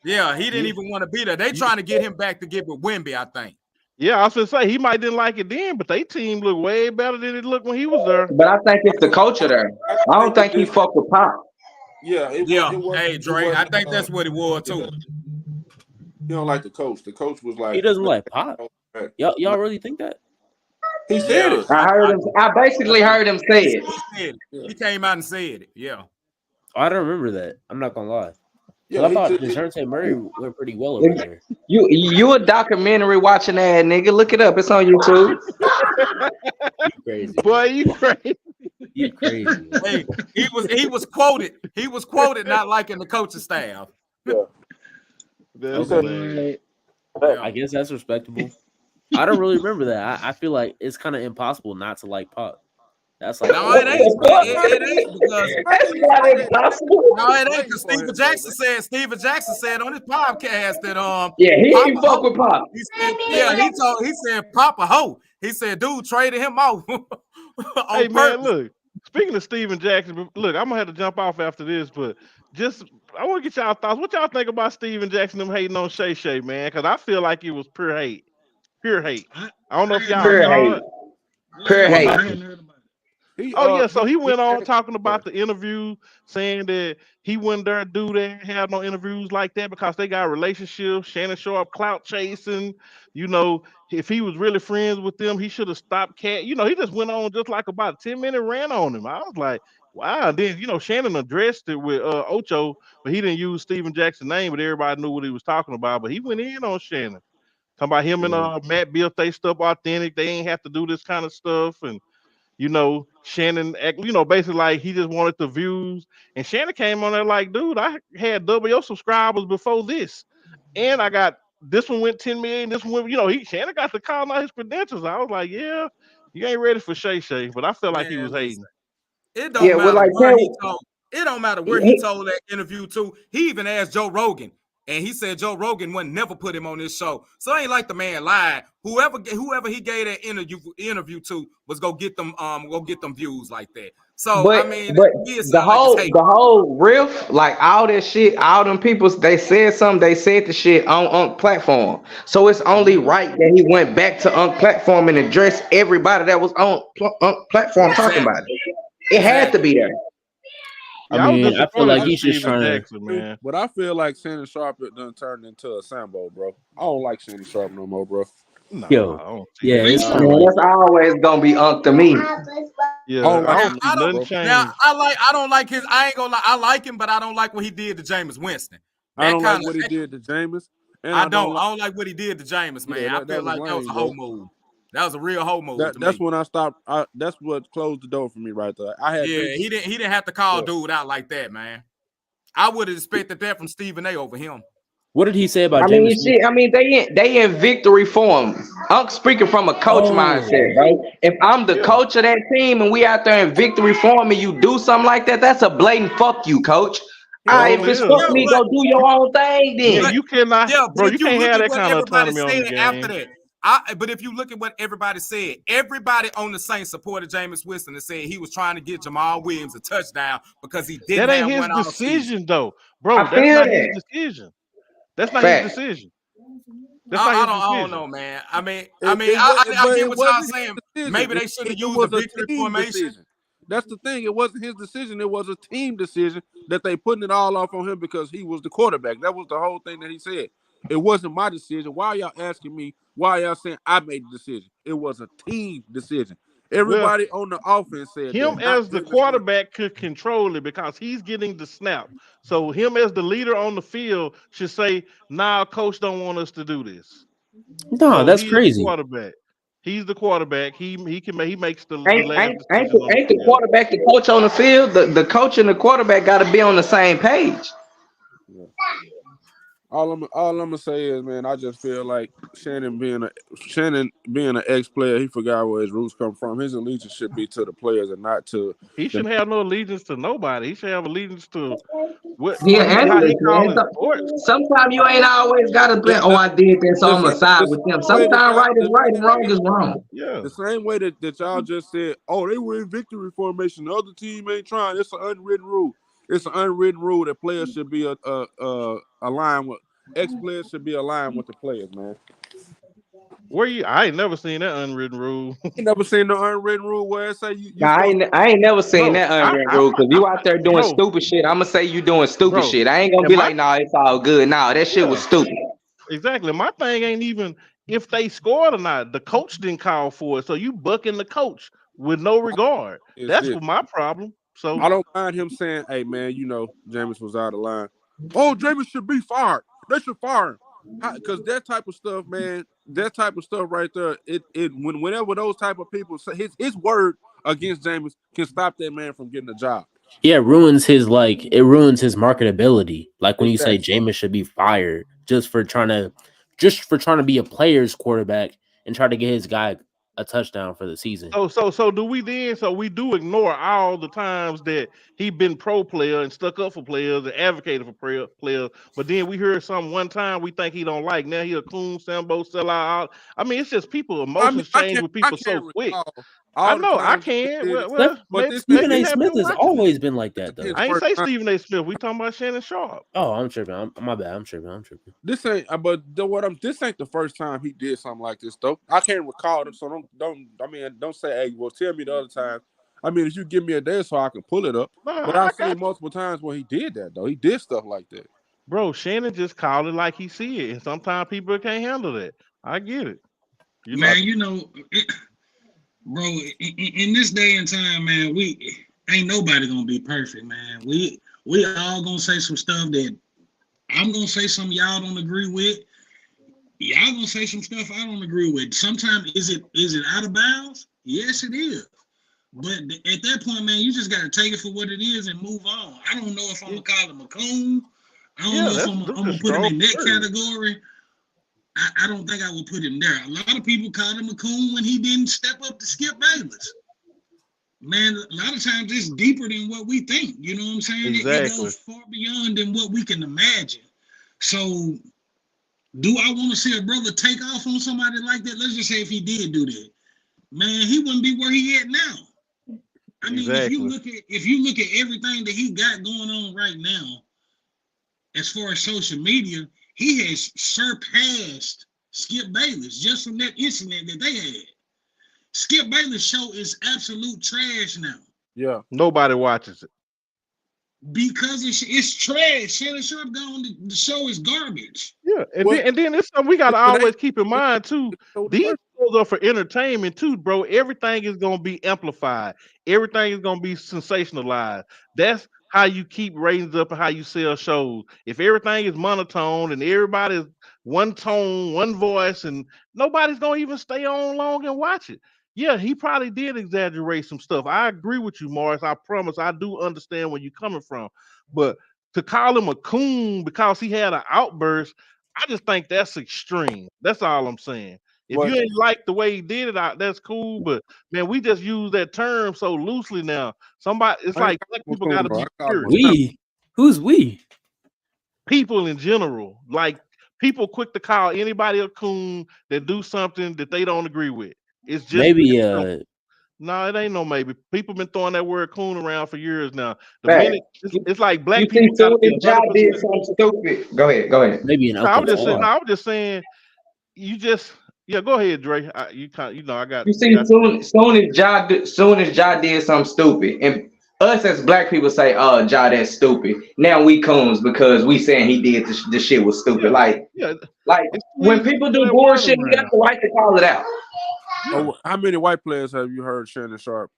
Yeah, he didn't Yeah, even want to be there. They trying to get him back to get with Wemby, I think. yeah, I was gonna say he might didn't like it then, but they team looked way better than it looked when he was there. But I think it's the culture there. I I don't think it think he just fuck with Pop. yeah, it was Yeah, it was hey it Dre, I wasn't think that's what it was yeah. too. He don't like the coach. The coach was He like doesn't like Pop. back. Y'all really think that? He said Yeah, it. I basically heard him say it. said it. Yeah. He came out and said it. Yeah. I don't remember that. I'm not gonna lie. Yeah, I he thought just Dejounte Murray went pretty well over there. You a documentary watching that nigga. Look it up. It's on YouTube. You crazy. Boy, Man. you crazy. You crazy. Man. Hey, he was quoted. He was quoted not liking the coaching staff. That's Okay. hilarious. Yeah. I guess that's respectable. I don't really remember that. I feel like it's kind of impossible not to like Pop. That's like No, it ain't. It ain't because That's not impossible. no, it ain't because Steven Jackson said on his podcast that Yeah, he Papa ain't fuck Ho, with Pop. he said he said Papa Ho. He said dude traded him off on Hey, man, purpose. look. Speaking of Steven Jackson, look, I'm gonna have to jump off after this, but I want to get y'all thoughts. What y'all think about Steven Jackson them hating on Shay Shay, man? Because I feel like it was pure hate. Pure hate. I don't know if y'all Pure saw hate. it. Pure what hate. I happened? hadn't heard about it. Oh yeah, so he went on talking about the interview, saying that he wouldn't dare do that, have no interviews like that because they got relationships. Shannon Sharp clout chasing. You know, if he was really friends with them, he should have stopped cat. You know, he just went on just like about a 10-minute rant on him. I was like, wow. Then Shannon addressed it with Ocho, but he didn't use Steven Jackson's name, but everybody knew what he was talking about. But he went in on Shannon, talking about him and Matt built they stuff authentic. They ain't have to do this kind of stuff and. Shannon, basically like he just wanted the views. And Shannon came on there like, dude, I had double your subscribers before this. And I got this one went 10 million. This one, Shannon got to call out his credentials. I was like, yeah, you ain't ready for Shay Shay. But I felt like he Man, was hating. it don't Yeah, well, matter like where he told. It don't matter where he he, told that interview to. He even asked Joe Rogan, and he said Joe Rogan would never put him on this show. So it ain't like the man lied. Whoever he gave that interview to was go get them views like that. So I but mean, but it the sound like it's whole hate. the whole riff, like all that shit, all them people, they said something. They said the shit on platform. So it's only right that he went back to platform and addressed everybody that was on platform talking Exactly. about it. It had to be there. Yeah, I I was mean, I feel disappointed like in he's just Steven trying to. Jackson, man. But I feel like Shannon Sharp done turned into a Sambo, bro. I don't like Shannon Sharp no more, bro. Nah, Yo, I don't see yeah, that at it's kind of Man, all. like that's always gonna be to me. I Yeah, don't I like Now don't him, see nothing bro. change. I don't like his. I ain't gonna lie. I like him, but I don't like what he did to Jameis Winston. I That don't like kind of. what he did to Jameis, and I I don't don't. like. I don't like what he did to Jameis, Yeah, man. I that feel was like that was a lame, hoe bro. move. That was a real hoe move to That's me. when I stopped. That's what closed the door for me right there. I had Yeah, been. he didn't have to call Yeah. dude out like that, man. I would have expected that from Stephen A over him. what did he say about I mean, Jameis Winston? shit. I mean, they in victory form. I'm speaking from a coach Oh, mindset, bro. If I'm the Yeah. coach of that team and we out there in victory form and you do something like that, that's a blatant fuck you, coach. It All right, if only it's is. fuck Yeah, me, but go do your own thing Yeah, then. but you cannot, yeah, bro. but You if you can't look have at that what kind of everybody autonomy on the said after game. that, but if you look at what everybody said, everybody on the Saints supported Jameis Winston and said he was trying to get Jamal Williams a touchdown because he didn't That ain't have his one all season. decision, though, bro. I That's feel not his that. decision. That's not his Fact. decision. That's not his I don't decision. know, man. I mean, It was, I but get it what y'all wasn't saying. his decision. Maybe they should have It used the was a victory team formation. decision. That's the thing. It wasn't his decision. It was a team decision that they putting it all off on him because he was the quarterback. That was the whole thing that he said. It wasn't my decision. Why are y'all asking me? Why y'all saying I made the decision? It was a team decision. Well, Everybody on the offense said that, him not as the Jameis Winston. quarterback could control it because he's getting the snap. So him as the leader on the field should say, "Nah, coach don't want us to do this." no, So that's he is the crazy. quarterback. He's the quarterback. He makes the Ain't last ain't ain't decision the, on ain't the the field. quarterback the coach on the field? The coach and the quarterback got to be on the same page. Yeah. All I'm gonna say is, man, I just feel like Shannon being an ex-player, he forgot where his roots come from. His allegiance should be to the players and not to He the. shouldn't have no allegiance to nobody. He should have allegiance to Yeah, how he analyst, man. calling sports. Sometimes you ain't always gotta be. the, Oh, the, I did that, so the, I'm gonna side the with them. same way that Sometimes y'all right is right and wrong is wrong. Yeah. the same way that y'all just said, oh, they were in victory formation. The other team ain't trying. It's an unwritten rule. It's an unwritten rule that players should be aligned with. Ex-players should be aligned with the players, man. I ain't never seen that unwritten rule. You never seen the unwritten rule where it say you Now, supposed I ain't never seen Bro, that unwritten rule because you out there doing bro, stupid shit. I'm gonna say you doing stupid bro. shit. I ain't gonna And be like, nah, it's all good. Nah, that shit yeah, was stupid. exactly. My thing ain't even if they scored or not. The coach didn't call for it, so you bucking the coach with no regard. is That's this. what my problem. So I don't mind him saying, hey, man, Jameis was out of line. Oh, Jameis should be fired. They should fire him. Because that type of stuff, man, that type of stuff right there, whenever those type of people say his word against James can stop that man from getting a job. Yeah, it ruins his marketability. Like when you say Exactly. Jameis should be fired just for trying to be a player's quarterback and try to get his guy a touchdown for the season. So do we then? So we do ignore all the times that he been pro player and stuck up for players and advocated for players, but then we heard some one time we think he don't like. Now he a coon, Sambo, sell out. I mean, it's just people I mean, emotions change with I people so can't quick. recall I all the know I times he can. did it, Steph, but Maybe this Stephen ain't maybe A. you haven't Smith been has watching it. always been like that his though. I ain't first say time. Stephen A. Smith. We talking about Shannon Sharp. Oh, I'm tripping. My bad. I'm tripping. This ain't, this ain't the first time he did something like this though. I can't recall it, so don't say, hey, well, tell me the other time. I mean, if you give me a day so I can pull it up, No, but I I've got seen you, multiple times where he did that though. He did stuff like that. bro. Shannon just called it like he see it, and sometimes people can't handle that. I get it. You know. I, Man, bro, in this day and time, man, we ain't nobody gonna be perfect, man. We all gonna say some stuff that I'm gonna say something y'all don't agree with. Y'all gonna say some stuff I don't agree with. Sometimes is it out of bounds? Yes, it is. But at that point, man, you just gotta take it for what it is and move on. I don't know if I'm gonna call him a coon. I don't Yeah, know if that's I'm a gonna put him strong in that word. category. I don't think I would put him there. A lot of people called him a coon when he didn't step up to Skip Bayless. Man, a lot of times it's deeper than what we think. You know what I'm saying? It Exactly. goes far beyond than what we can imagine. So, do I want to see a brother take off on somebody like that? Let's just say if he did do that, man, he wouldn't be where he at now. I mean, Exactly. if you look at everything that he got going on right now, as far as social media, he has surpassed Skip Bayless just from that incident that they had. Skip Bayless' show is absolute trash now. yeah. Nobody watches it. Because it's trash. Shannon Sharp gone. The show is garbage. Yeah, Well, and then it's something we gotta it ain't always keep in mind too. so the These first. shows are for entertainment too, bro. Everything is gonna be amplified. Everything is gonna be sensationalized. That's how you keep ratings up and how you sell shows. If everything is monotone and everybody's one tone, one voice, and nobody's gonna even stay on long and watch it. Yeah, he probably did exaggerate some stuff. I agree with you, Morris. I promise. I do understand where you're coming from, but to call him a coon because he had an outburst, I just think that's extreme. That's all I'm saying. If you But ain't like the way he did it, that's cool. But man, we just use that term so loosely now. Somebody, it's I ain't like black call him a people got coon to though. I be call him a pure. sniper. We? Who's we? People in general, like people quick to call anybody a coon that do something that they don't agree with. It's just Maybe that simple. No, it ain't no maybe. People been throwing that word coon around for years now. The Fact. minute it's like You black see, people got to soon be as Ja 100%. did something stupid. Go ahead, go ahead. maybe an No, I Uncle was just saying. Tar. No, I was just saying. You just yeah. Go ahead, Dre. You see, soon as Ja did something stupid, and us as black people say, "Oh, Ja, that's stupid." Now we coons because we saying he did the shit was stupid. Yeah, yeah. Like It's too when easy to people throw do that word bullshit, we got around. the right to call it out. Yeah, Oh, how many white players have you heard Shannon Sharp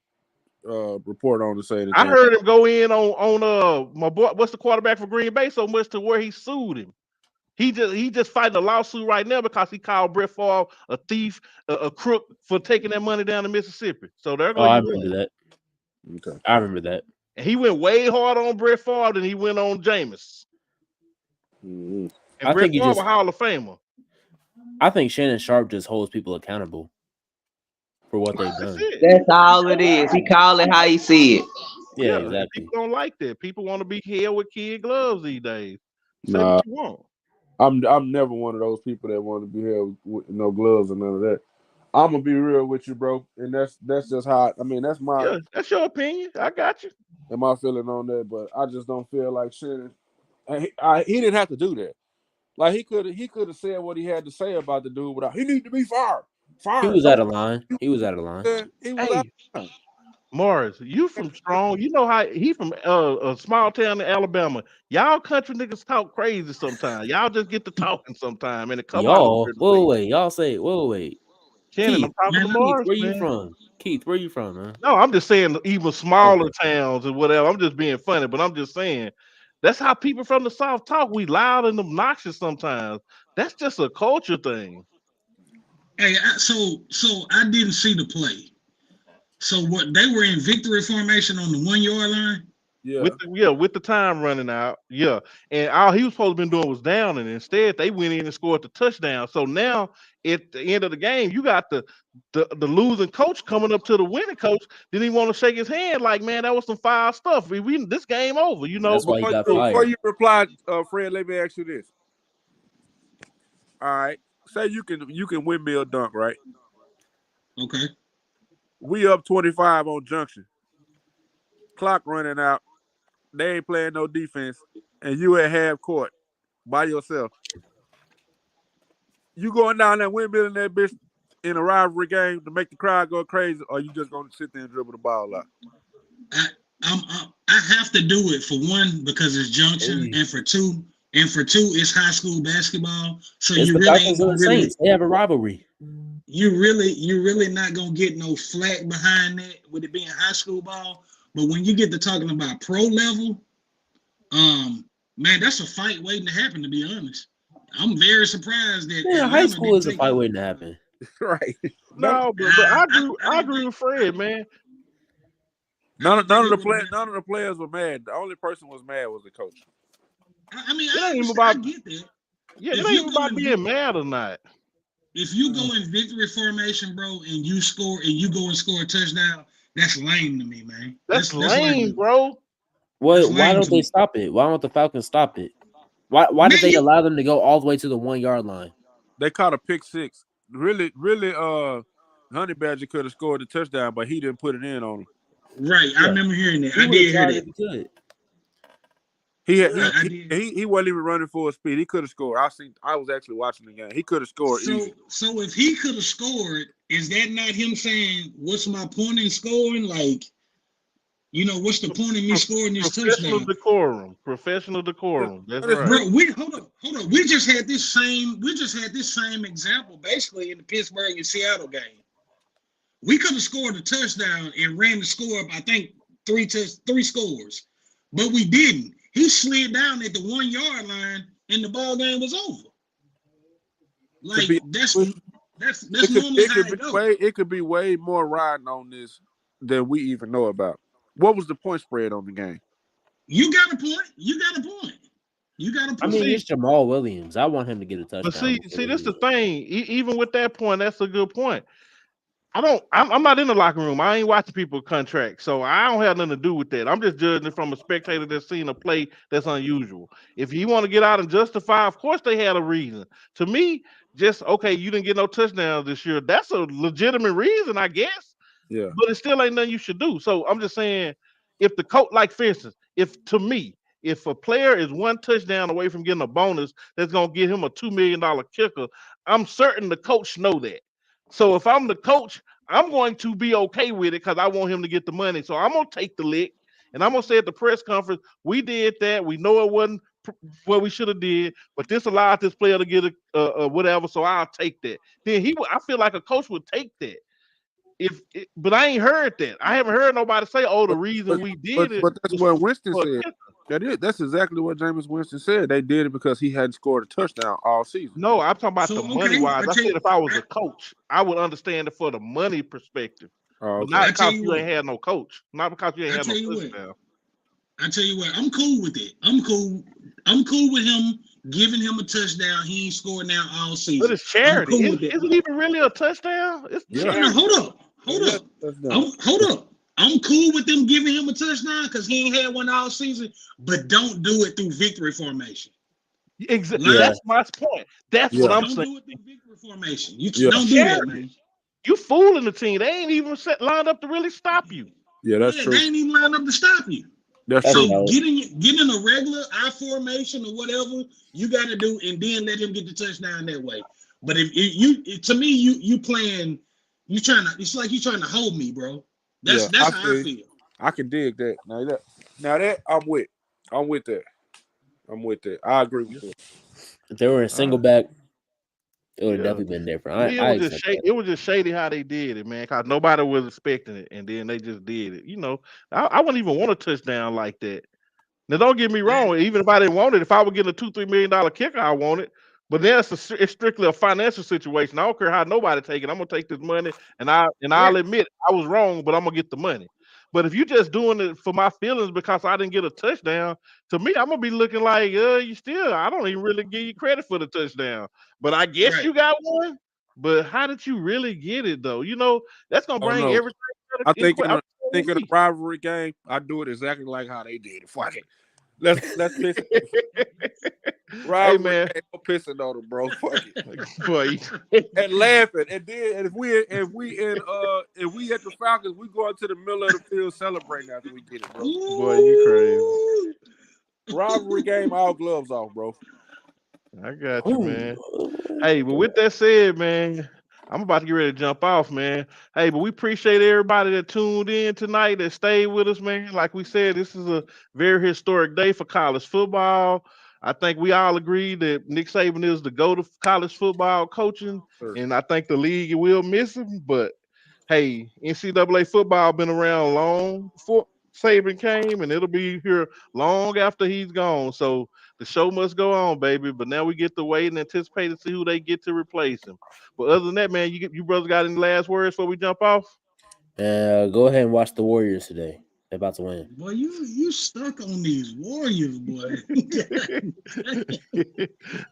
report on to say I anything? heard him go in on my boy. What's the quarterback for Green Bay? So much to where he sued him. He just fighting a lawsuit right now because he called Brett Favre a thief, a crook for taking that money down to Mississippi. So there Oh, go I you remember one. that. Okay. I remember that. And he went way hard on Brett Favre than he went on Jameis. Mm-hmm. And I Brett think he Favre just a Hall of Famer. I think Shannon Sharp just holds people accountable for what they've That's done. it. That's He all it don't like is. He call it how he see it. Yeah, Yeah, and exactly. people don't like that. People want to be held with kid gloves these days. Say what Nah, you want. I'm never one of those people that want to be held with no gloves or none of that. I'm gonna be real with you, bro, and that's just how. I mean, that's Yeah, that's your opinion. I got you. my feeling on that. But I just don't feel like Shannon. He didn't have to do that. Like he could have said what he had to say about the dude without. He need to be fired. He Fired. was out of line. He was out of line. He was out. Hey, Morris, you from Strong? You know how he from a small town in Alabama. Y'all country niggas talk crazy sometimes. Y'all just get to talking sometime and it come out a Y'all, certain way. wait. Y'all say, wait. Shannon, Keith, I'm talking to Man, Keith, Morris, where you man. from? Keith, where you from, man? No, I'm just saying even smaller Okay. towns and whatever. I'm just being funny, but I'm just saying that's how people from the South talk. We loud and obnoxious sometimes. That's just a culture thing. Hey, so I didn't see the play. So what they were in victory formation on the 1 yard line? Yeah. With the time running out, and all he was supposed to been doing was down, and instead they went in and scored the touchdown. So now at the end of the game, you got the losing coach coming up to the winning coach. Didn't even want to shake his hand, like, man, that was some foul stuff. We this game over, you know. That's why he got Before fired. you reply, Fred, let me ask you this. All right, say you can windmill dunk, right? Okay. We up 25 on junction. Clock running out. They ain't playing no defense, and you at half court by yourself. You going down that windmill in that bitch in a rivalry game to make the crowd go crazy, or you just gonna sit there and dribble the ball out? I have to do it for one because it's junction, and for two, it's high school basketball. So It's you the really Falcons ain't and the really Saints. They have a rivalry. you really not gonna get no flack behind that with it being high school ball. But when you get to talking about pro level, man, that's a fight waiting to happen. To be honest, I'm very surprised that Yeah, high Atlanta school didn't is a take fight it. waiting to happen. Right. No, but I agree. I I don't agree think. with Fred, man. None of It the would have been. none of the players were mad. The only person was mad was the coach. I mean, It I ain't even understand. I about get that. it If ain't you even go about in being mad or not. if you go in victory formation, bro, and you score and you go and score a touchdown, that's lame to me, man. That's That's like lame, bro. that's Why lame don't to they me. stop it? Why don't the Falcons stop it? Why did Man, they you allow them to go all the way to the 1 yard line? They caught a pick six. Really, Honey Badger could have scored the touchdown, but he didn't put it in on him. right. I Yeah, remember hearing that. he I would have did hear tried that. if he could. He had, I did. he wasn't even running full speed. He could have scored. I was actually watching the game. He could have scored easy. So if he could have scored, is that not him saying, "What's my point in scoring?" Like, what's the point of me scoring this Professional touchdown? decorum. Professional decorum. That's But it's right. Bro, hold up. We just had this same example basically in the Pittsburgh and Seattle game. We could have scored a touchdown and ran the score up, I think, three scores. But we didn't. He slid down at the 1 yard line and the ball game was over. to Like be that's honest, that's normally how it goes. it could be way more riding on this than we even know about. What was the point spread on the game? You got a point. You got a point. You got a I But mean, point. see, it's Jamal Williams. I want him to get a but touchdown see, before see, they this the lose. thing. Even with that point, that's a good point. I'm not in the locker room. I ain't watching people contract, so I don't have nothing to do with that. I'm just judging it from a spectator that's seen a play that's unusual. If you want to get out and justify, of course they had a reason. To me, just okay, you didn't get no touchdowns this year. That's a legitimate reason, I guess. Yeah, But it still ain't nothing you should do. So I'm just saying, if the coach, like for instance, if a player is one touchdown away from getting a bonus that's gonna get him a $2 million kicker, I'm certain the coach know that. So if I'm the coach, I'm going to be okay with it because I want him to get the money. So I'm gonna take the lick, and I'm gonna say at the press conference, we did that. We know it wasn't what we should have did, but this allowed this player to get a whatever. So I'll take that. Then I feel like a coach would take that. But I ain't heard that. I haven't heard nobody say, "Oh, the but reason but we did it that's was what Winston for a said. kicker." That's exactly what Jameis Winston said. They did it because he hadn't scored a touchdown all season. No, I'm talking about So the money okay, wise. I said if I was a coach, I would understand it for the money perspective, Oh, but okay. not I tell because you you ain't what. had no coach, not because you ain't I had no tell you what. touchdown. I'm cool with it. I'm cool. I'm cool with him giving him a touchdown. He ain't scored now all But season. it's I'm charity. cool with Is that. it even really a touchdown? It's Yeah, No, charity. hold up. Hold yeah, up. touchdown. Hold up. I'm cool with them giving him a touchdown because he ain't had one all season, but don't do it through victory formation. Exactly. Yeah, That's my point. That's what Yeah, I'm Don't saying. do it through victory formation. You yeah, It's don't do that, charity. man. You fooling the team. They ain't even lined up to really stop you. yeah. That's Yeah, they true. ain't even lined up to stop you. That's that's true. So valid. getting a regular I formation or whatever you got to do, and then let him get the touchdown that way. But if to me, you playing, you trying to. It's like you trying to hold me, bro. Yeah, That's I how I feel. feel. I can dig that. Now that I'm with. I'm with that. I'm with that. I agree with that. If they were in All single right. back, it would have Yeah. definitely been different. To me, I accept that. it was just shady how they did it, man. Because nobody was expecting it, and then they just did it. I wouldn't even want a touchdown like that. Now, don't get me Yeah, wrong. Even if I didn't want it, if I were getting a $2-3 million kicker, I want it. But then it's strictly a financial situation. I don't care how nobody take it. I'm gonna take this money, and Yeah, I'll admit I was wrong, but I'm gonna get the money. But if you just doing it for my feelings because I didn't get a touchdown, to me, I'm gonna be looking like, you still. I don't even really give you credit for the touchdown. But I guess right. you got one. But how did you really get it though? That's gonna I don't bring know. everything I in think in a question. I think in a rivalry game, I do it exactly like how they did it. Fuck it. Let's piss it. Hey Rivalry man, game, no pissing on them, bro. Fuck it. boy, And laughing. And then if we at the Falcons, we go out to the middle of the field celebrating after we get it, bro. boy, you crazy. Ooh. Rivalry game, all gloves off, bro. I got you, Ooh. man. Hey, but with that said, man, I'm about to get ready to jump off, man. Hey, but we appreciate everybody that tuned in tonight, that stayed with us, man. Like we said, this is a very historic day for college football. I think we all agree that Nick Saban is the GOAT of college football coaching, Sure. and I think the league will miss him. But hey, NCAA football been around long before Saban came, and it'll be here long after he's gone. So the show must go on, baby. But now we get to wait and anticipate to see who they get to replace him. But other than that, man, you brothers got any last words before we jump off? Go ahead and watch the Warriors today. They're about to win. Boy, you stuck on these Warriors, boy.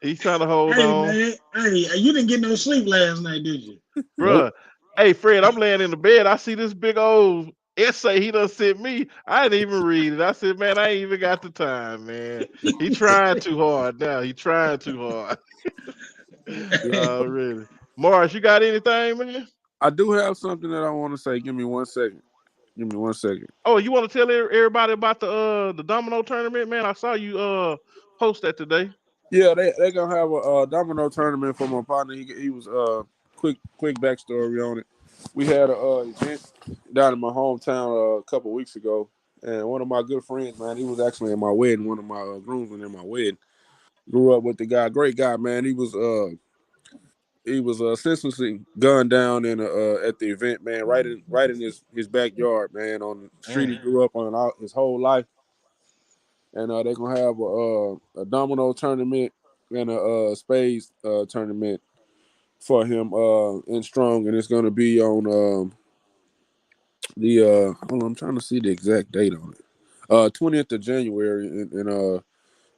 He's trying to hold Hey on, man, hey, you didn't get no sleep last night, did you? Nope. bruh. Hey, Fred, I'm laying in the bed. I see this big old essay he done sent me. I didn't even read it. I said, man, I ain't even got the time, man. He trying too hard now. He trying too hard Yeah. already. Morris, you got anything, man? I do have something that I want to say. Give me 1 second. Give me 1 second. Oh, you want to tell everybody about the domino tournament, man? I saw you post that today. Yeah, they gonna have a domino tournament for my partner. He was quick backstory on it. We had a event down in my hometown a couple weeks ago, and one of my good friends, man, he was actually in my wedding. One of my groomsmen in my wedding. Grew up with the guy, great guy, man. He was senselessly gunned down in at the event, man, right in his backyard, man, on the street he Mm. grew up on his whole life. And they're gonna have a domino tournament and a spades tournament for him in Strong, and it's gonna be on the hold on, I'm trying to see the exact date on it. 20th of January, and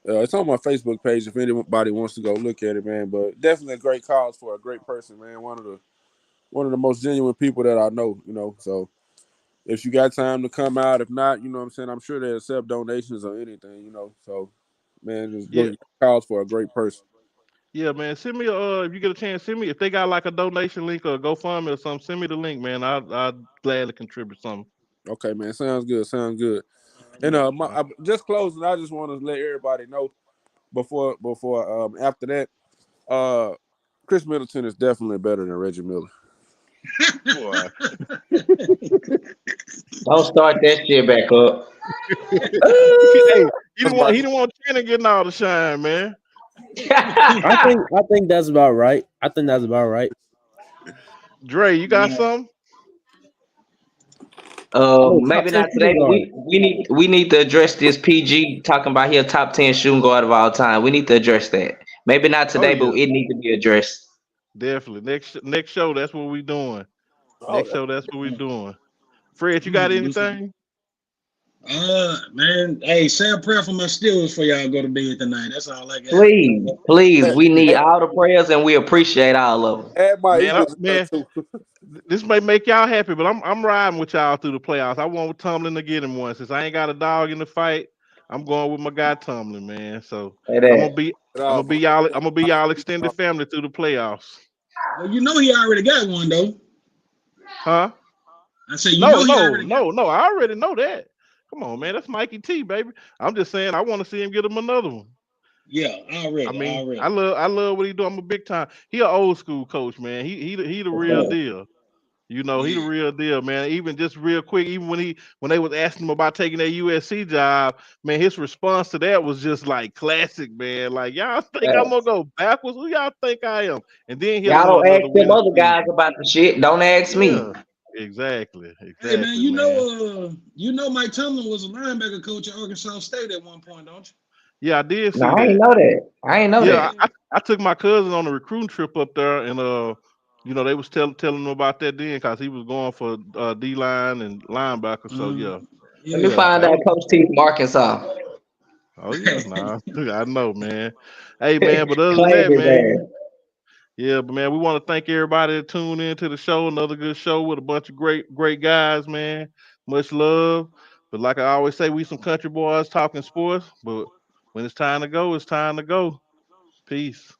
it's on my Facebook page if anybody wants to go look at it, man. But definitely a great cause for a great person, man. One of the most genuine people that I know, So if you got time to come out, if not, you know what I'm saying, I'm sure they accept donations or anything. So man, just Yeah, great cause for a great person. yeah, man. Send me if you get a chance, send me if they got like a donation link or a GoFundMe or something. Send me the link, man. I'd gladly contribute something. Okay, man, sounds good, sounds good. And just closing, I just want to let everybody know before after that, uh, Chris Middleton is definitely better than Reggie Miller. Boy. Don't start that shit back up. Hey, he didn't want Tanner getting all the shine, man. I think that's about right. I think that's about right. Dre, you got Yeah. something? Oh, top Maybe 10 not today, shooting but guard. we need to address this PG talking about he a top 10 shooting guard of all time. We need to address that. Maybe not Oh today, but yeah, it needs to be addressed. definitely. Next show, that's what we doing. Oh, Next show, that's what we doing. Fred, you We need got to do some. anything? Man, hey, say a prayer for my steals for y'all go to bed tonight. That's all I got. Please, we need Add, all the prayers and we appreciate all of them. add my Man, Eagles in there man, too. this may make y'all happy, but I'm riding with y'all through the playoffs. I want Tomlin to get him one. Since I ain't got a dog in the fight, I'm going with my guy Tomlin, man. So Say I'm gonna that. be Get I'm off gonna my- be y'all extended family through the playoffs. Well, you know he already got one though. Huh? I said, you No, know he no, already got no, one. no. I already know that. Come on, man. That's Mikey T, baby. I'm just saying I want to see him get him another one. Yeah, I already, mean, I already. love I love what he do. I'm a big time. He an old school coach, man. He the real Okay. deal. He the Yeah. real deal, man. Even just real quick, even when they was asking him about taking that USC job, man, his response to that was just like classic, man. Like, y'all think I'm gonna Facts. go backwards? Who y'all think I am? And then he'll Y'all go don't another ask them winning other guys season. about the shit. Don't ask me. Yeah, exactly, Hey man, exactly, man. you know Mike Tomlin was a linebacker coach at Arkansas State at one point, don't you? Yeah, I did No, see I ain't that. know that. I ain't know Yeah, that. I took my cousin on a recruiting trip up there, and they was telling him about that then because he was going for D line and linebacker. So yeah, Let me Yeah. yeah, find that out was. Coach T from Arkansas. Oh yeah, nah, I know, man. Hey man, but other than Claim that, his man, ass. yeah, but man, we want to thank everybody that tuned in to the show. Another good show with a bunch of great guys, man. Much love. But like I always say, we some country boys talking sports. But when it's time to go, it's time to go. Peace.